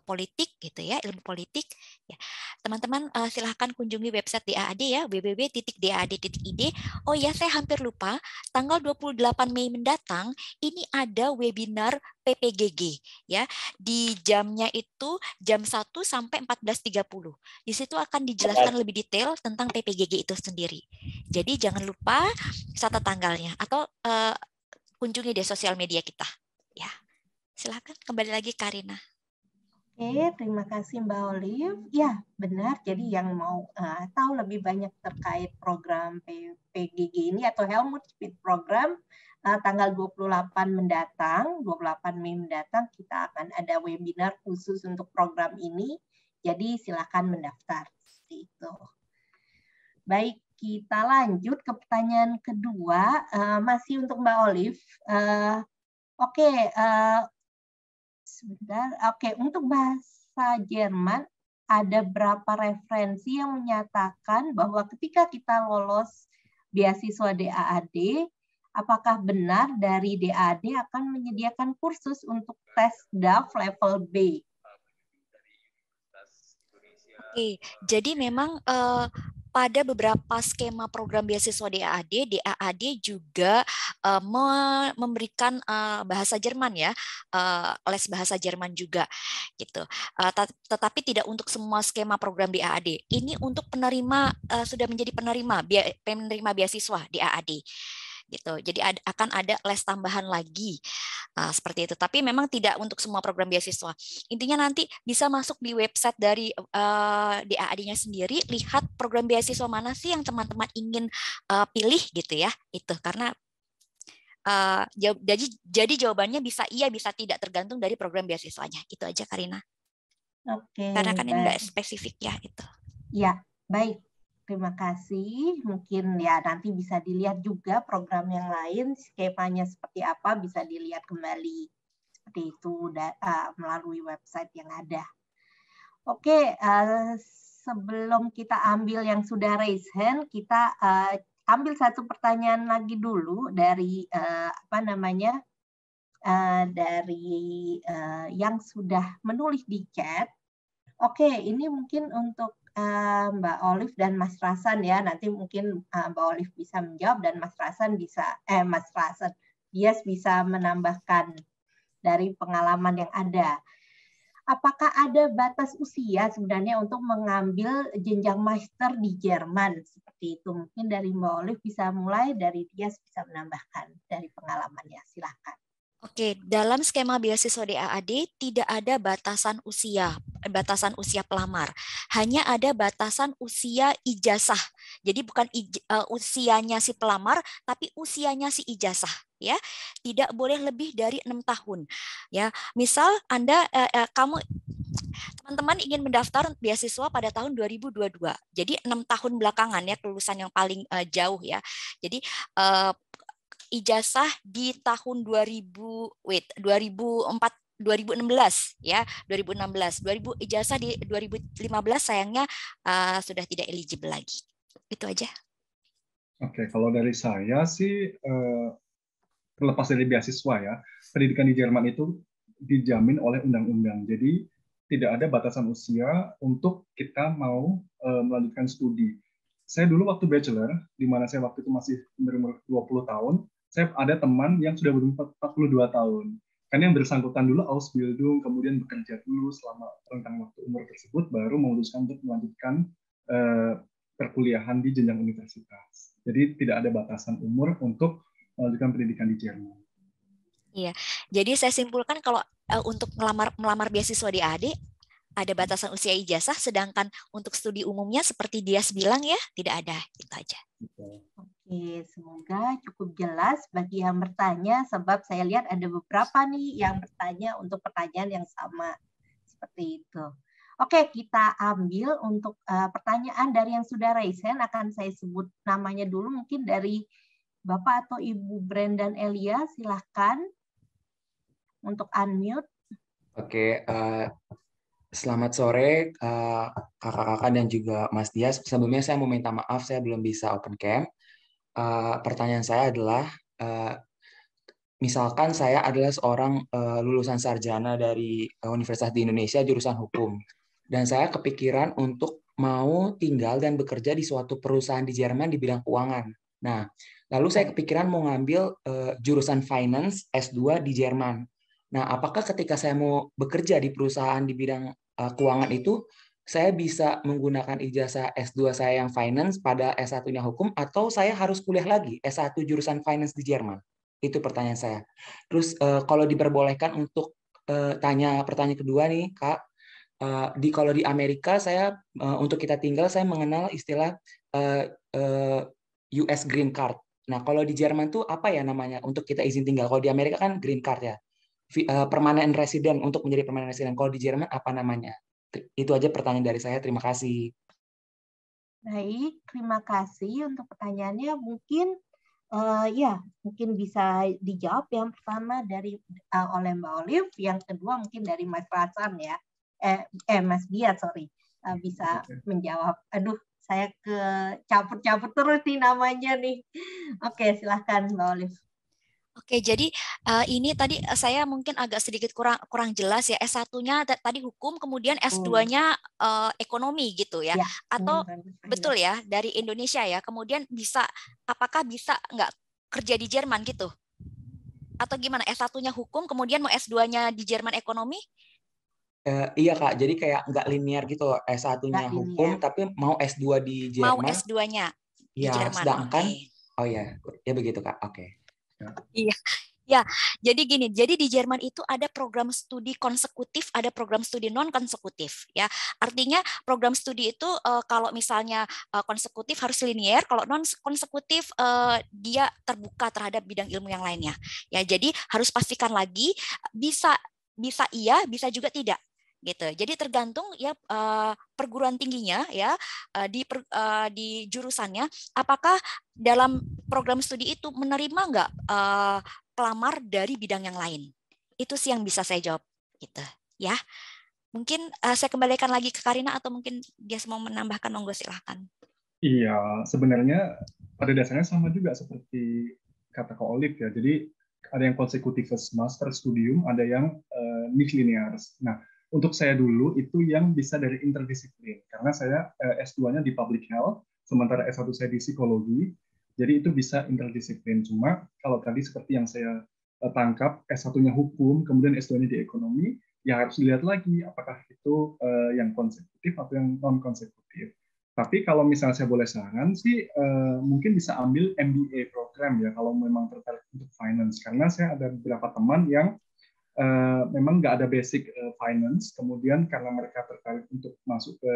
politik gitu ya, ilmu politik. Ya. Teman-teman silahkan kunjungi website DAAD ya, www.daad.id. Oh ya, saya hampir lupa, tanggal 28 Mei mendatang ini ada webinar PPGG ya. Di jamnya itu jam 1 sampai 14.30. Di situ akan dijelaskan lebih detail tentang PPGG itu sendiri. Jadi jangan lupa catat tanggalnya atau kunjungi di sosial media kita. Ya. Silakan kembali lagi Karina. Oke, terima kasih Mbak Olive. Ya, benar. Jadi yang mau tahu lebih banyak terkait program PPGG ini atau Helmut Schmidt Program, tanggal 28 mendatang, 28 Mei mendatang, kita akan ada webinar khusus untuk program ini. Jadi silakan mendaftar. Seperti itu. Baik, kita lanjut ke pertanyaan kedua. Masih untuk Mbak Olive. Oke, sebentar. Oke, untuk bahasa Jerman ada berapa referensi yang menyatakan bahwa ketika kita lolos beasiswa DAAD, apakah benar dari DAAD akan menyediakan kursus untuk tes DAF level B? Oke, jadi memang pada beberapa skema program beasiswa DAAD juga memberikan bahasa Jerman ya, les bahasa Jerman juga gitu. Tetapi tidak untuk semua skema program DAAD. Ini untuk penerima sudah menjadi penerima beasiswa DAAD. gitu. Jadi akan ada les tambahan lagi seperti itu. Tapi memang tidak untuk semua program beasiswa. Intinya nanti bisa masuk di website dari DAAD-nya sendiri, lihat program beasiswa mana sih yang teman-teman ingin pilih gitu ya. Itu karena jadi jawabannya bisa iya bisa tidak tergantung dari program beasiswanya. Itu aja Karina. Oke. Karena kan ini baik. nggak spesifik ya itu. Ya, baik. Terima kasih. Mungkin ya nanti bisa dilihat juga program yang lain, skemanya seperti apa, bisa dilihat kembali seperti itu melalui website yang ada. Oke, sebelum kita ambil yang sudah raise hand, kita ambil satu pertanyaan lagi dulu dari dari yang sudah menulis di chat. Oke, ini mungkin untuk Mbak Olive dan Mas Rasan ya. Nanti mungkin Mbak Olive bisa menjawab dan Mas Rasan Dias bisa menambahkan dari pengalaman yang ada. Apakah ada batas usia sebenarnya untuk mengambil jenjang master di Jerman seperti itu? Mungkin dari Mbak Olive bisa mulai, dari Dias bisa menambahkan dari pengalamannya. Silakan. Oke, dalam skema beasiswa DAAD tidak ada batasan usia pelamar. Hanya ada batasan usia ijazah. Jadi bukan usianya si pelamar, tapi usianya si ijazah. Ya, tidak boleh lebih dari 6 tahun. Ya, misal Anda, teman-teman ingin mendaftar beasiswa pada tahun 2022. Jadi 6 tahun belakangan ya, kelulusan yang paling jauh ya. Jadi ijazah di tahun 2016 ya, 2016. Ijazah di 2015 sayangnya sudah tidak eligible lagi. Itu aja. Oke, kalau dari saya sih terlepas dari beasiswa ya, pendidikan di Jerman itu dijamin oleh undang-undang. Jadi tidak ada batasan usia untuk kita mau melanjutkan studi. Saya dulu waktu bachelor, di mana saya waktu itu masih berumur 20 tahun, saya ada teman yang sudah berumur 42 tahun. Karena yang bersangkutan dulu Ausbildung, kemudian bekerja dulu selama rentang waktu umur tersebut, baru memutuskan untuk melanjutkan perkuliahan di jenjang universitas. Jadi tidak ada batasan umur untuk melanjutkan pendidikan di Jerman. Iya, jadi saya simpulkan kalau untuk melamar beasiswa di AD, ada batasan usia ijazah, sedangkan untuk studi umumnya seperti Dias bilang ya, tidak ada. Itu aja. Oke, semoga cukup jelas bagi yang bertanya, sebab saya lihat ada beberapa nih yang bertanya untuk pertanyaan yang sama. Seperti itu. Oke, kita ambil untuk pertanyaan dari yang sudah raise hand, akan saya sebut namanya dulu, mungkin dari Bapak atau Ibu Brendan Elia, silahkan untuk unmute. Oke, selamat sore kakak-kakak dan juga Mas Dias. Sebelumnya saya mau minta maaf saya belum bisa open cam. Pertanyaan saya adalah, misalkan saya adalah seorang lulusan sarjana dari Universitas di Indonesia jurusan hukum, dan saya kepikiran untuk mau tinggal dan bekerja di suatu perusahaan di Jerman di bidang keuangan. Nah, lalu saya kepikiran mau ngambil jurusan finance S2 di Jerman. Nah, apakah ketika saya mau bekerja di perusahaan di bidang keuangan itu, saya bisa menggunakan ijazah S2 saya yang finance pada S1-nya hukum, atau saya harus kuliah lagi S1 jurusan finance di Jerman? Itu pertanyaan saya. Terus kalau diperbolehkan untuk tanya pertanyaan kedua nih, Kak. Kalau di Amerika, saya untuk kita tinggal, saya mengenal istilah US Green Card. Nah, kalau di Jerman tuh apa ya namanya untuk kita izin tinggal? Kalau di Amerika kan Green Card ya. Permanent resident, untuk menjadi permanent resident. Kalau di Jerman apa namanya? Itu aja pertanyaan dari saya. Terima kasih. Baik, terima kasih untuk pertanyaannya. Mungkin mungkin bisa dijawab yang pertama oleh Mbak Olive, yang kedua mungkin dari Mas Rasan ya. Mas Dias, bisa menjawab. Aduh, saya campur-campur terus nih namanya nih. Oke, silahkan Mbak Olive. Oke, jadi ini tadi saya mungkin agak sedikit kurang jelas ya. S1-nya tadi hukum, kemudian S2-nya ekonomi gitu ya. Atau betul ya, dari Indonesia ya. Kemudian apakah bisa nggak kerja di Jerman gitu? Atau gimana? S1-nya hukum, kemudian mau S2-nya di Jerman ekonomi? Iya Kak, jadi kayak nggak linear gitu loh. S1-nya hukum, tapi mau S2 di Jerman. Mau S2-nya di Jerman, sedangkan Oh ya, ya begitu Kak. Oke. Iya. Ya, jadi gini, jadi di Jerman itu ada program studi konsekutif, ada program studi non konsekutif, ya. Artinya program studi itu kalau misalnya konsekutif harus linier, kalau non konsekutif dia terbuka terhadap bidang ilmu yang lainnya. Ya, jadi harus pastikan lagi bisa iya, bisa juga tidak. Gitu. Jadi tergantung ya perguruan tingginya ya di jurusannya, apakah dalam program studi itu menerima nggak pelamar dari bidang yang lain. Itu sih yang bisa saya jawab gitu ya. Mungkin saya kembalikan lagi ke Karina atau mungkin dia mau menambahkan, monggo silahkan. Iya, sebenarnya pada dasarnya sama juga seperti kata Kak Olive ya. Jadi ada yang consecutivus master studium, ada yang nicht linearis. Nah, untuk saya dulu itu yang bisa dari interdisiplin, karena saya S2-nya di public health, sementara S1 saya di psikologi, jadi itu bisa interdisiplin. Cuma kalau tadi seperti yang saya tangkap, S1-nya hukum, kemudian S2-nya di ekonomi, ya harus dilihat lagi apakah itu yang konsekutif atau yang non-konsekutif. Tapi kalau misalnya saya boleh saran sih, mungkin bisa ambil MBA program ya, kalau memang tertarik untuk finance. Karena saya ada beberapa teman yang memang nggak ada basic finance, kemudian karena mereka tertarik untuk masuk ke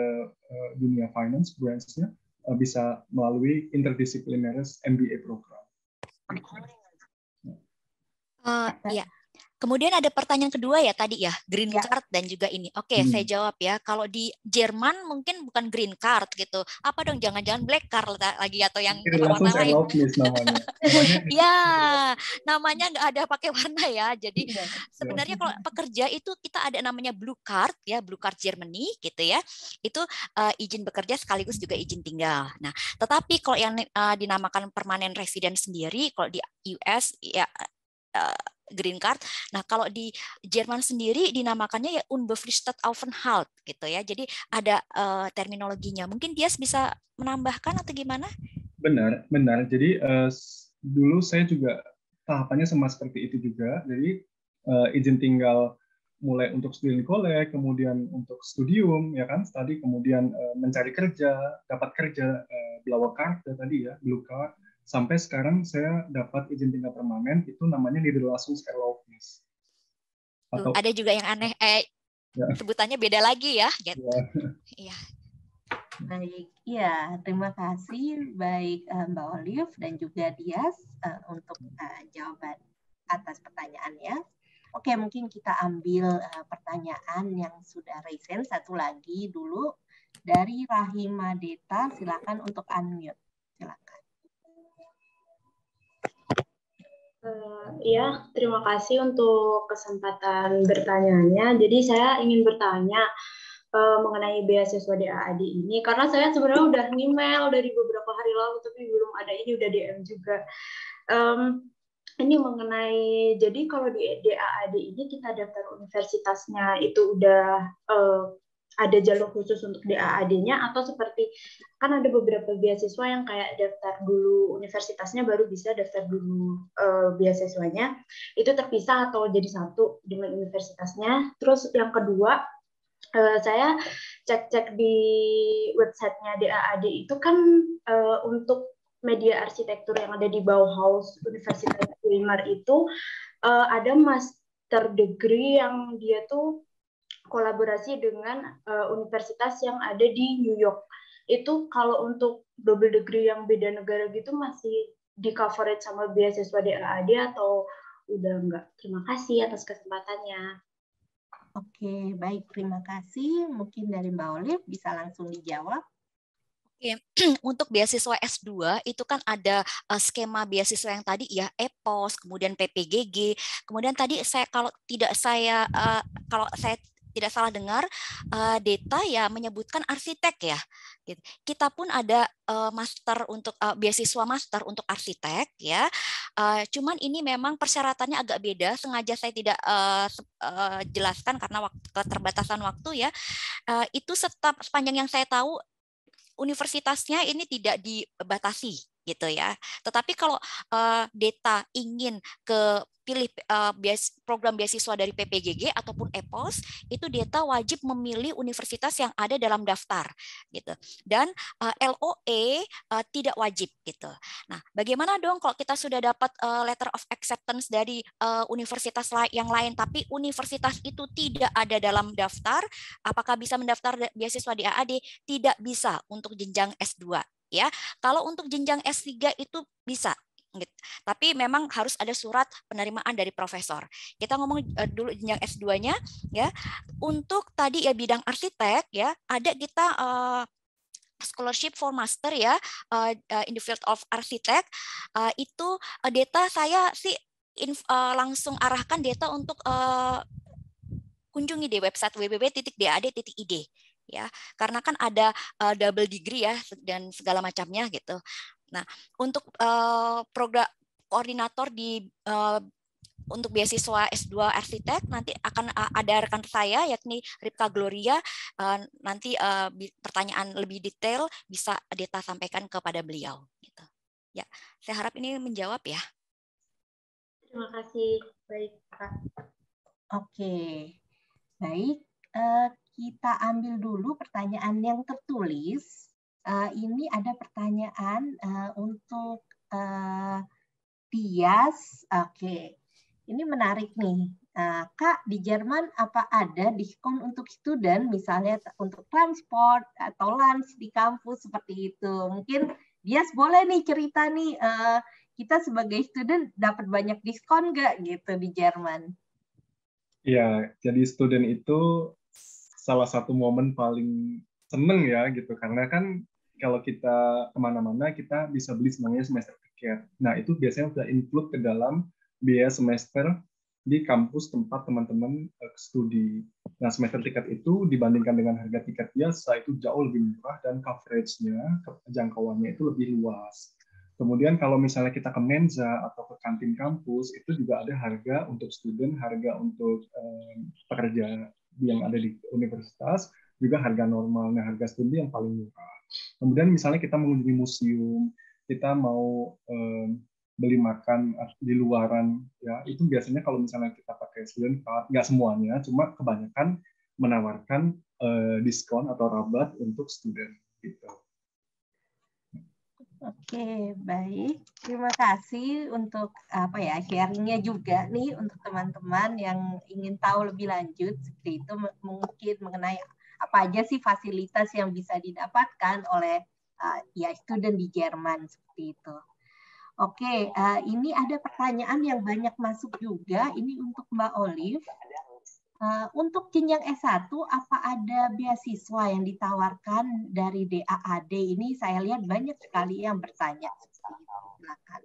dunia finance, branch-nya bisa melalui interdisciplinaris MBA program. Ya. Kemudian ada pertanyaan kedua ya tadi ya, green card dan juga ini. Oke, saya jawab ya. Kalau di Jerman mungkin bukan green card gitu. Apa dong, jangan-jangan black card lagi atau yang langsung warna lain? namanya. Ya, namanya nggak ada pakai warna ya. Jadi sebenarnya kalau pekerja itu kita ada namanya blue card ya, blue card Germany gitu ya. Itu izin bekerja sekaligus juga izin tinggal. Nah, tetapi kalau yang dinamakan permanent resident sendiri, kalau di US ya green card. Nah, kalau di Jerman sendiri dinamakannya ya unbefristet Aufenthalt gitu ya. Jadi ada terminologinya. Mungkin dia bisa menambahkan atau gimana? Benar. Jadi dulu saya juga tahapannya sama seperti itu juga. Jadi izin tinggal mulai untuk student college, kemudian untuk studium, ya kan, tadi kemudian mencari kerja, dapat kerja, blaue Karte tadi ya, blue card. Sampai sekarang saya dapat izin tinggal permanen, itu namanya Niederlassungserlaubnis. Atau ada juga yang aneh, ya. Sebutannya beda lagi ya. Gitu. Ya. Baik, ya terima kasih baik Mbak Olive dan juga Dias untuk jawaban atas pertanyaannya. Oke, mungkin kita ambil pertanyaan yang sudah recent satu lagi dulu dari Rahima Deta. Silakan untuk unmute. Silakan. Ya, terima kasih untuk kesempatan bertanyanya. Jadi saya ingin bertanya mengenai beasiswa DAAD ini, karena saya sebenarnya udah email dari beberapa hari lalu, tapi belum ada, ini udah DM juga. Ini mengenai, jadi kalau di DAAD ini kita daftar universitasnya itu udah ada jalur khusus untuk DAAD-nya, atau seperti kan ada beberapa beasiswa yang kayak daftar dulu universitasnya baru bisa daftar dulu beasiswanya, itu terpisah atau jadi satu dengan universitasnya. Terus yang kedua, saya cek-cek di websitenya DAAD itu kan untuk media arsitektur yang ada di Bauhaus Universitas Weimar itu ada master degree yang dia tuh kolaborasi dengan universitas yang ada di New York. Itu kalau untuk double degree yang beda negara gitu masih di coverage sama beasiswa DAAD atau udah enggak? Terima kasih atas kesempatannya. Oke, baik, terima kasih. Mungkin dari Mbak Olive bisa langsung dijawab. Oke, untuk beasiswa S2 itu kan ada skema beasiswa yang tadi ya, EPOS, kemudian PPGG, kemudian tadi kalau saya tidak salah dengar, Deta ya menyebutkan arsitek ya. Kita pun ada master untuk beasiswa master untuk arsitek ya. Cuman ini memang persyaratannya agak beda. Sengaja saya tidak jelaskan karena keterbatasan waktu ya. Itu sepanjang yang saya tahu universitasnya ini tidak dibatasi gitu ya. Tetapi kalau Deta ingin ke pilih program beasiswa dari PPGG ataupun EPOS, itu Deta wajib memilih universitas yang ada dalam daftar gitu. Dan LOE tidak wajib gitu. Nah, bagaimana dong kalau kita sudah dapat letter of acceptance dari universitas yang lain, tapi universitas itu tidak ada dalam daftar, apakah bisa mendaftar beasiswa di AAD? Tidak bisa untuk jenjang S2 ya. Kalau untuk jenjang S3 itu bisa. Tapi memang harus ada surat penerimaan dari profesor. Kita ngomong dulu jenjang S2-nya ya. Untuk tadi ya bidang arsitek ya, ada kita scholarship for master ya in the field of arsitek. Itu Deta saya sih langsung arahkan Deta untuk kunjungi di website www.dad.id ya, karena kan ada double degree ya dan segala macamnya gitu. Nah, untuk program koordinator di untuk beasiswa S2 arsitek nanti akan ada rekan saya yakni Ripka Gloria, nanti pertanyaan lebih detail bisa Deta sampaikan kepada beliau gitu. Ya, saya harap ini menjawab ya. Terima kasih. Baik, Kak. Oke. Baik, kita ambil dulu pertanyaan yang tertulis. Ini ada pertanyaan untuk Dias. Oke, ini menarik nih. Kak, di Jerman apa ada diskon untuk student, misalnya untuk transport atau lunch di kampus seperti itu? Mungkin Dias boleh nih cerita nih, kita sebagai student dapat banyak diskon nggak gitu di Jerman? Ya, jadi student itu salah satu momen paling seneng ya gitu, karena kan kalau kita kemana-mana kita bisa beli semuanya semester tiket. Nah itu biasanya sudah include ke dalam biaya semester di kampus tempat teman-teman studi. Nah semester tiket itu dibandingkan dengan harga tiket biasa itu jauh lebih murah dan coverage-nya, jangkauannya itu lebih luas. Kemudian kalau misalnya kita ke Menza atau ke kantin kampus itu juga ada harga untuk student, harga untuk pekerja yang ada di universitas, juga harga normal. Nah harga studi yang paling murah. Kemudian misalnya kita mengunjungi museum, kita mau beli makan di luaran, ya itu biasanya kalau misalnya kita pakai student card, nggak semuanya, cuma kebanyakan menawarkan diskon atau rabat untuk student gitu. Oke, baik. Terima kasih untuk sharingnya juga nih untuk teman-teman yang ingin tahu lebih lanjut seperti itu, mungkin mengenai apa aja sih fasilitas yang bisa didapatkan oleh student di Jerman seperti itu. Oke, ini ada pertanyaan yang banyak masuk juga. Ini untuk Mbak Olive. Untuk jenjang S1, apa ada beasiswa yang ditawarkan dari DAAD? Ini saya lihat banyak sekali yang bertanya. Silakan.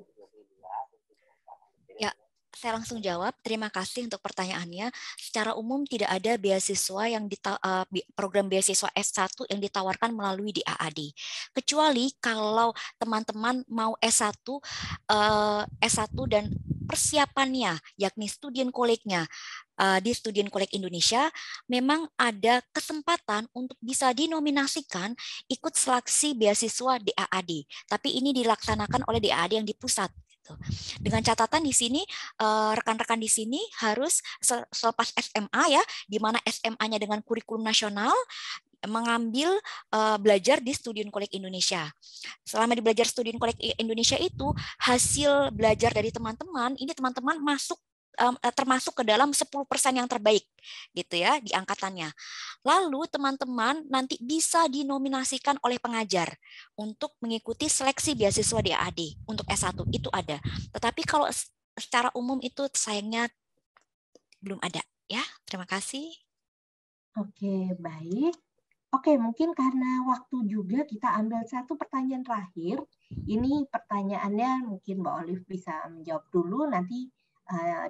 Ya, saya langsung jawab. Terima kasih untuk pertanyaannya. Secara umum tidak ada beasiswa yang program beasiswa S1 yang ditawarkan melalui DAAD. Kecuali kalau teman-teman mau S1 dan persiapannya, yakni student college-nya di Student College Indonesia, memang ada kesempatan untuk bisa dinominasikan ikut seleksi beasiswa DAAD. Tapi ini dilaksanakan oleh DAAD yang di pusat. Dengan catatan di sini rekan-rekan di sini harus selepas SMA ya, di mana SMA-nya dengan kurikulum nasional mengambil belajar di Student College Indonesia. Selama di belajar Student College Indonesia itu hasil belajar dari teman-teman, ini teman-teman termasuk ke dalam 10% yang terbaik gitu ya di angkatannya. Lalu teman-teman nanti bisa dinominasikan oleh pengajar untuk mengikuti seleksi beasiswa DAAD untuk S1 itu ada. Tetapi kalau secara umum itu sayangnya belum ada ya. Terima kasih. Oke, baik. Oke, mungkin karena waktu juga kita ambil satu pertanyaan terakhir. Ini pertanyaannya mungkin Mbak Olive bisa menjawab dulu, nanti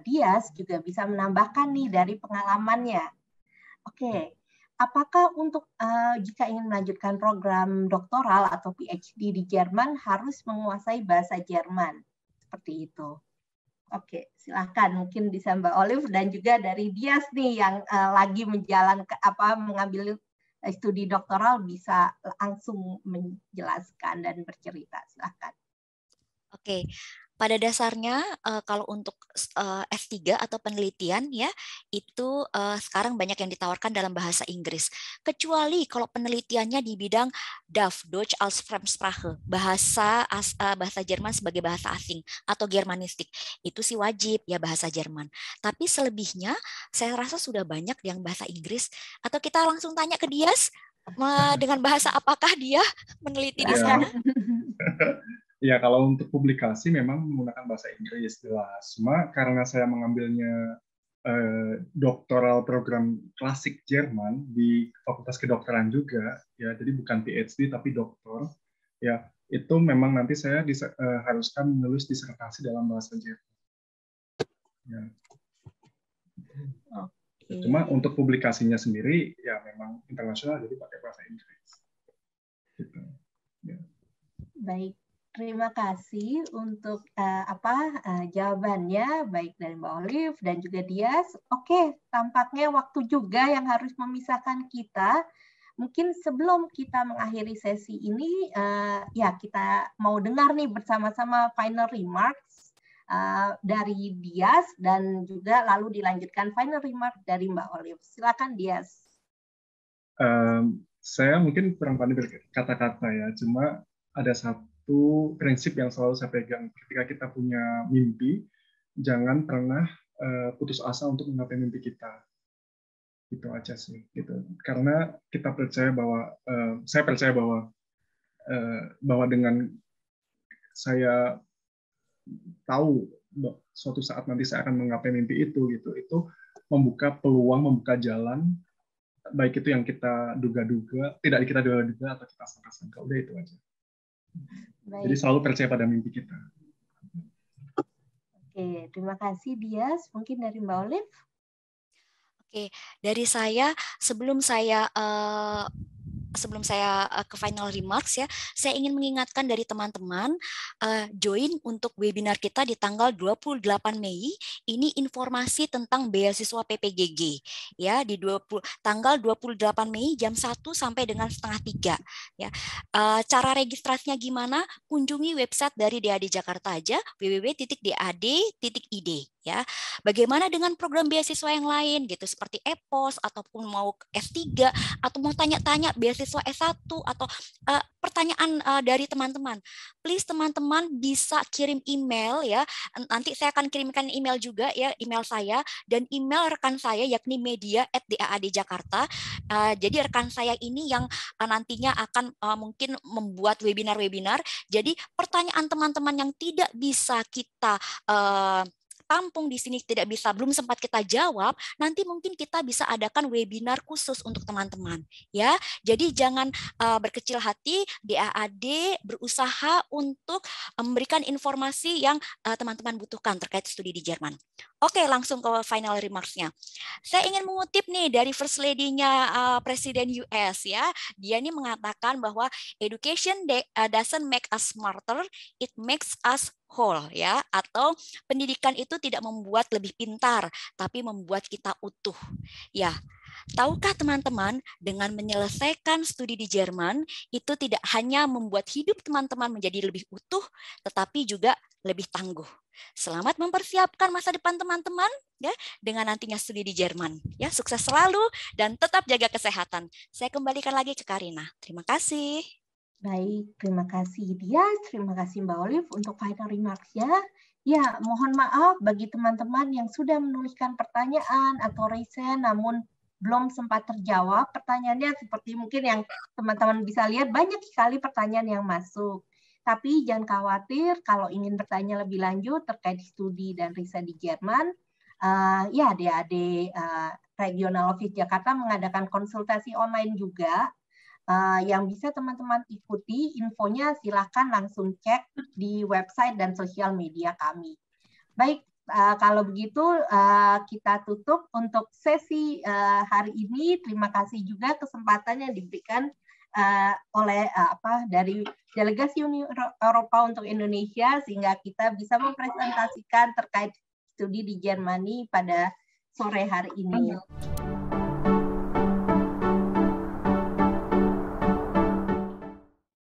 Dias juga bisa menambahkan nih dari pengalamannya. Oke, apakah untuk jika ingin melanjutkan program doktoral atau PhD di Jerman harus menguasai bahasa Jerman? Seperti itu. Oke, silakan mungkin bisa Mbak Olive dan juga dari Dias nih yang lagi mengambil studi doktoral bisa langsung menjelaskan dan bercerita. Silakan. Oke. Pada dasarnya kalau untuk S3 atau penelitian ya itu sekarang banyak yang ditawarkan dalam bahasa Inggris. Kecuali kalau penelitiannya di bidang DAF, Deutsch als Fremdsprache, bahasa Jerman sebagai bahasa asing atau Germanistik. Itu sih wajib ya bahasa Jerman. Tapi selebihnya saya rasa sudah banyak yang bahasa Inggris. Atau kita langsung tanya ke Dias dengan bahasa apakah dia meneliti di sana? Ya, kalau untuk publikasi memang menggunakan bahasa Inggris jelas. Cuma karena saya mengambilnya doktoral program klasik Jerman di Fakultas Kedokteran juga, ya, jadi bukan PhD tapi doktor, ya, itu memang nanti saya haruskan menulis disertasi dalam bahasa Jerman. Ya. Cuma untuk publikasinya sendiri, ya memang internasional, jadi pakai bahasa Inggris. Gitu. Ya. Baik. Terima kasih untuk jawabannya, baik dari Mbak Olive dan juga Dias. Oke, tampaknya waktu juga yang harus memisahkan kita. Mungkin sebelum kita mengakhiri sesi ini, ya kita mau dengar nih bersama-sama final remarks dari Dias dan juga lalu dilanjutkan final remark dari Mbak Olive. Silakan Dias. Saya mungkin kurang pandai berkata-kata ya, cuma ada satu prinsip yang selalu saya pegang ketika kita punya mimpi, jangan pernah putus asa untuk menggapai mimpi kita. Itu aja sih, gitu. Karena kita percaya bahwa saya percaya bahwa dengan saya tahu suatu saat nanti saya akan menggapai mimpi itu, gitu. Itu membuka peluang, membuka jalan, baik itu yang kita duga-duga, tidak kita duga-duga atau kita sangka-sangka. Udah itu aja. Baik. Jadi selalu percaya pada mimpi kita. Oke, terima kasih Dias. Mungkin dari Mbak Olive. Oke, dari saya sebelum saya ke final remarks ya, saya ingin mengingatkan dari teman-teman join untuk webinar kita di tanggal 28 Mei. Ini informasi tentang beasiswa PPGG ya di tanggal 28 Mei jam 1 sampai dengan setengah 3 ya. Cara registrasinya gimana? Kunjungi website dari DAAD Jakarta aja, www.dad.id ya. Bagaimana dengan program beasiswa yang lain gitu seperti EPOS ataupun mau S3 atau mau tanya-tanya beasiswa S1 atau pertanyaan dari teman-teman. Please teman-teman bisa kirim email ya. Nanti saya akan kirimkan email juga ya, email saya dan email rekan saya yakni media@daadjakarta. Jadi rekan saya ini yang nantinya akan mungkin membuat webinar-webinar. Jadi pertanyaan teman-teman yang tidak bisa kita tampung di sini belum sempat kita jawab, nanti mungkin kita bisa adakan webinar khusus untuk teman-teman ya. Jadi jangan berkecil hati, DAAD berusaha untuk memberikan informasi yang teman-teman butuhkan terkait studi di Jerman. Oke, langsung ke final remarks-nya. Saya ingin mengutip nih dari First Lady-nya Presiden US ya. Dia ini mengatakan bahwa education doesn't make us smarter, it makes us whole ya, atau pendidikan itu tidak membuat lebih pintar, tapi membuat kita utuh. Ya, tahukah teman-teman dengan menyelesaikan studi di Jerman itu tidak hanya membuat hidup teman-teman menjadi lebih utuh, tetapi juga lebih tangguh. Selamat mempersiapkan masa depan teman-teman ya dengan nantinya studi di Jerman. Ya, sukses selalu dan tetap jaga kesehatan. Saya kembalikan lagi ke Karina. Terima kasih. Baik, terima kasih Dias, terima kasih Mbak Olive untuk final remarks-nya. Ya, mohon maaf bagi teman-teman yang sudah menuliskan pertanyaan atau resen namun belum sempat terjawab. Pertanyaannya seperti mungkin yang teman-teman bisa lihat, banyak sekali pertanyaan yang masuk. Tapi jangan khawatir kalau ingin bertanya lebih lanjut terkait studi dan riset di Jerman, ya DAAD Regional Office Jakarta mengadakan konsultasi online juga. Yang bisa teman-teman ikuti, infonya silahkan langsung cek di website dan sosial media kami. Baik, kalau begitu kita tutup untuk sesi hari ini. Terima kasih juga kesempatan yang diberikan oleh dari Delegasi Uni Eropa untuk Indonesia sehingga kita bisa mempresentasikan terkait studi di Jerman pada sore hari ini.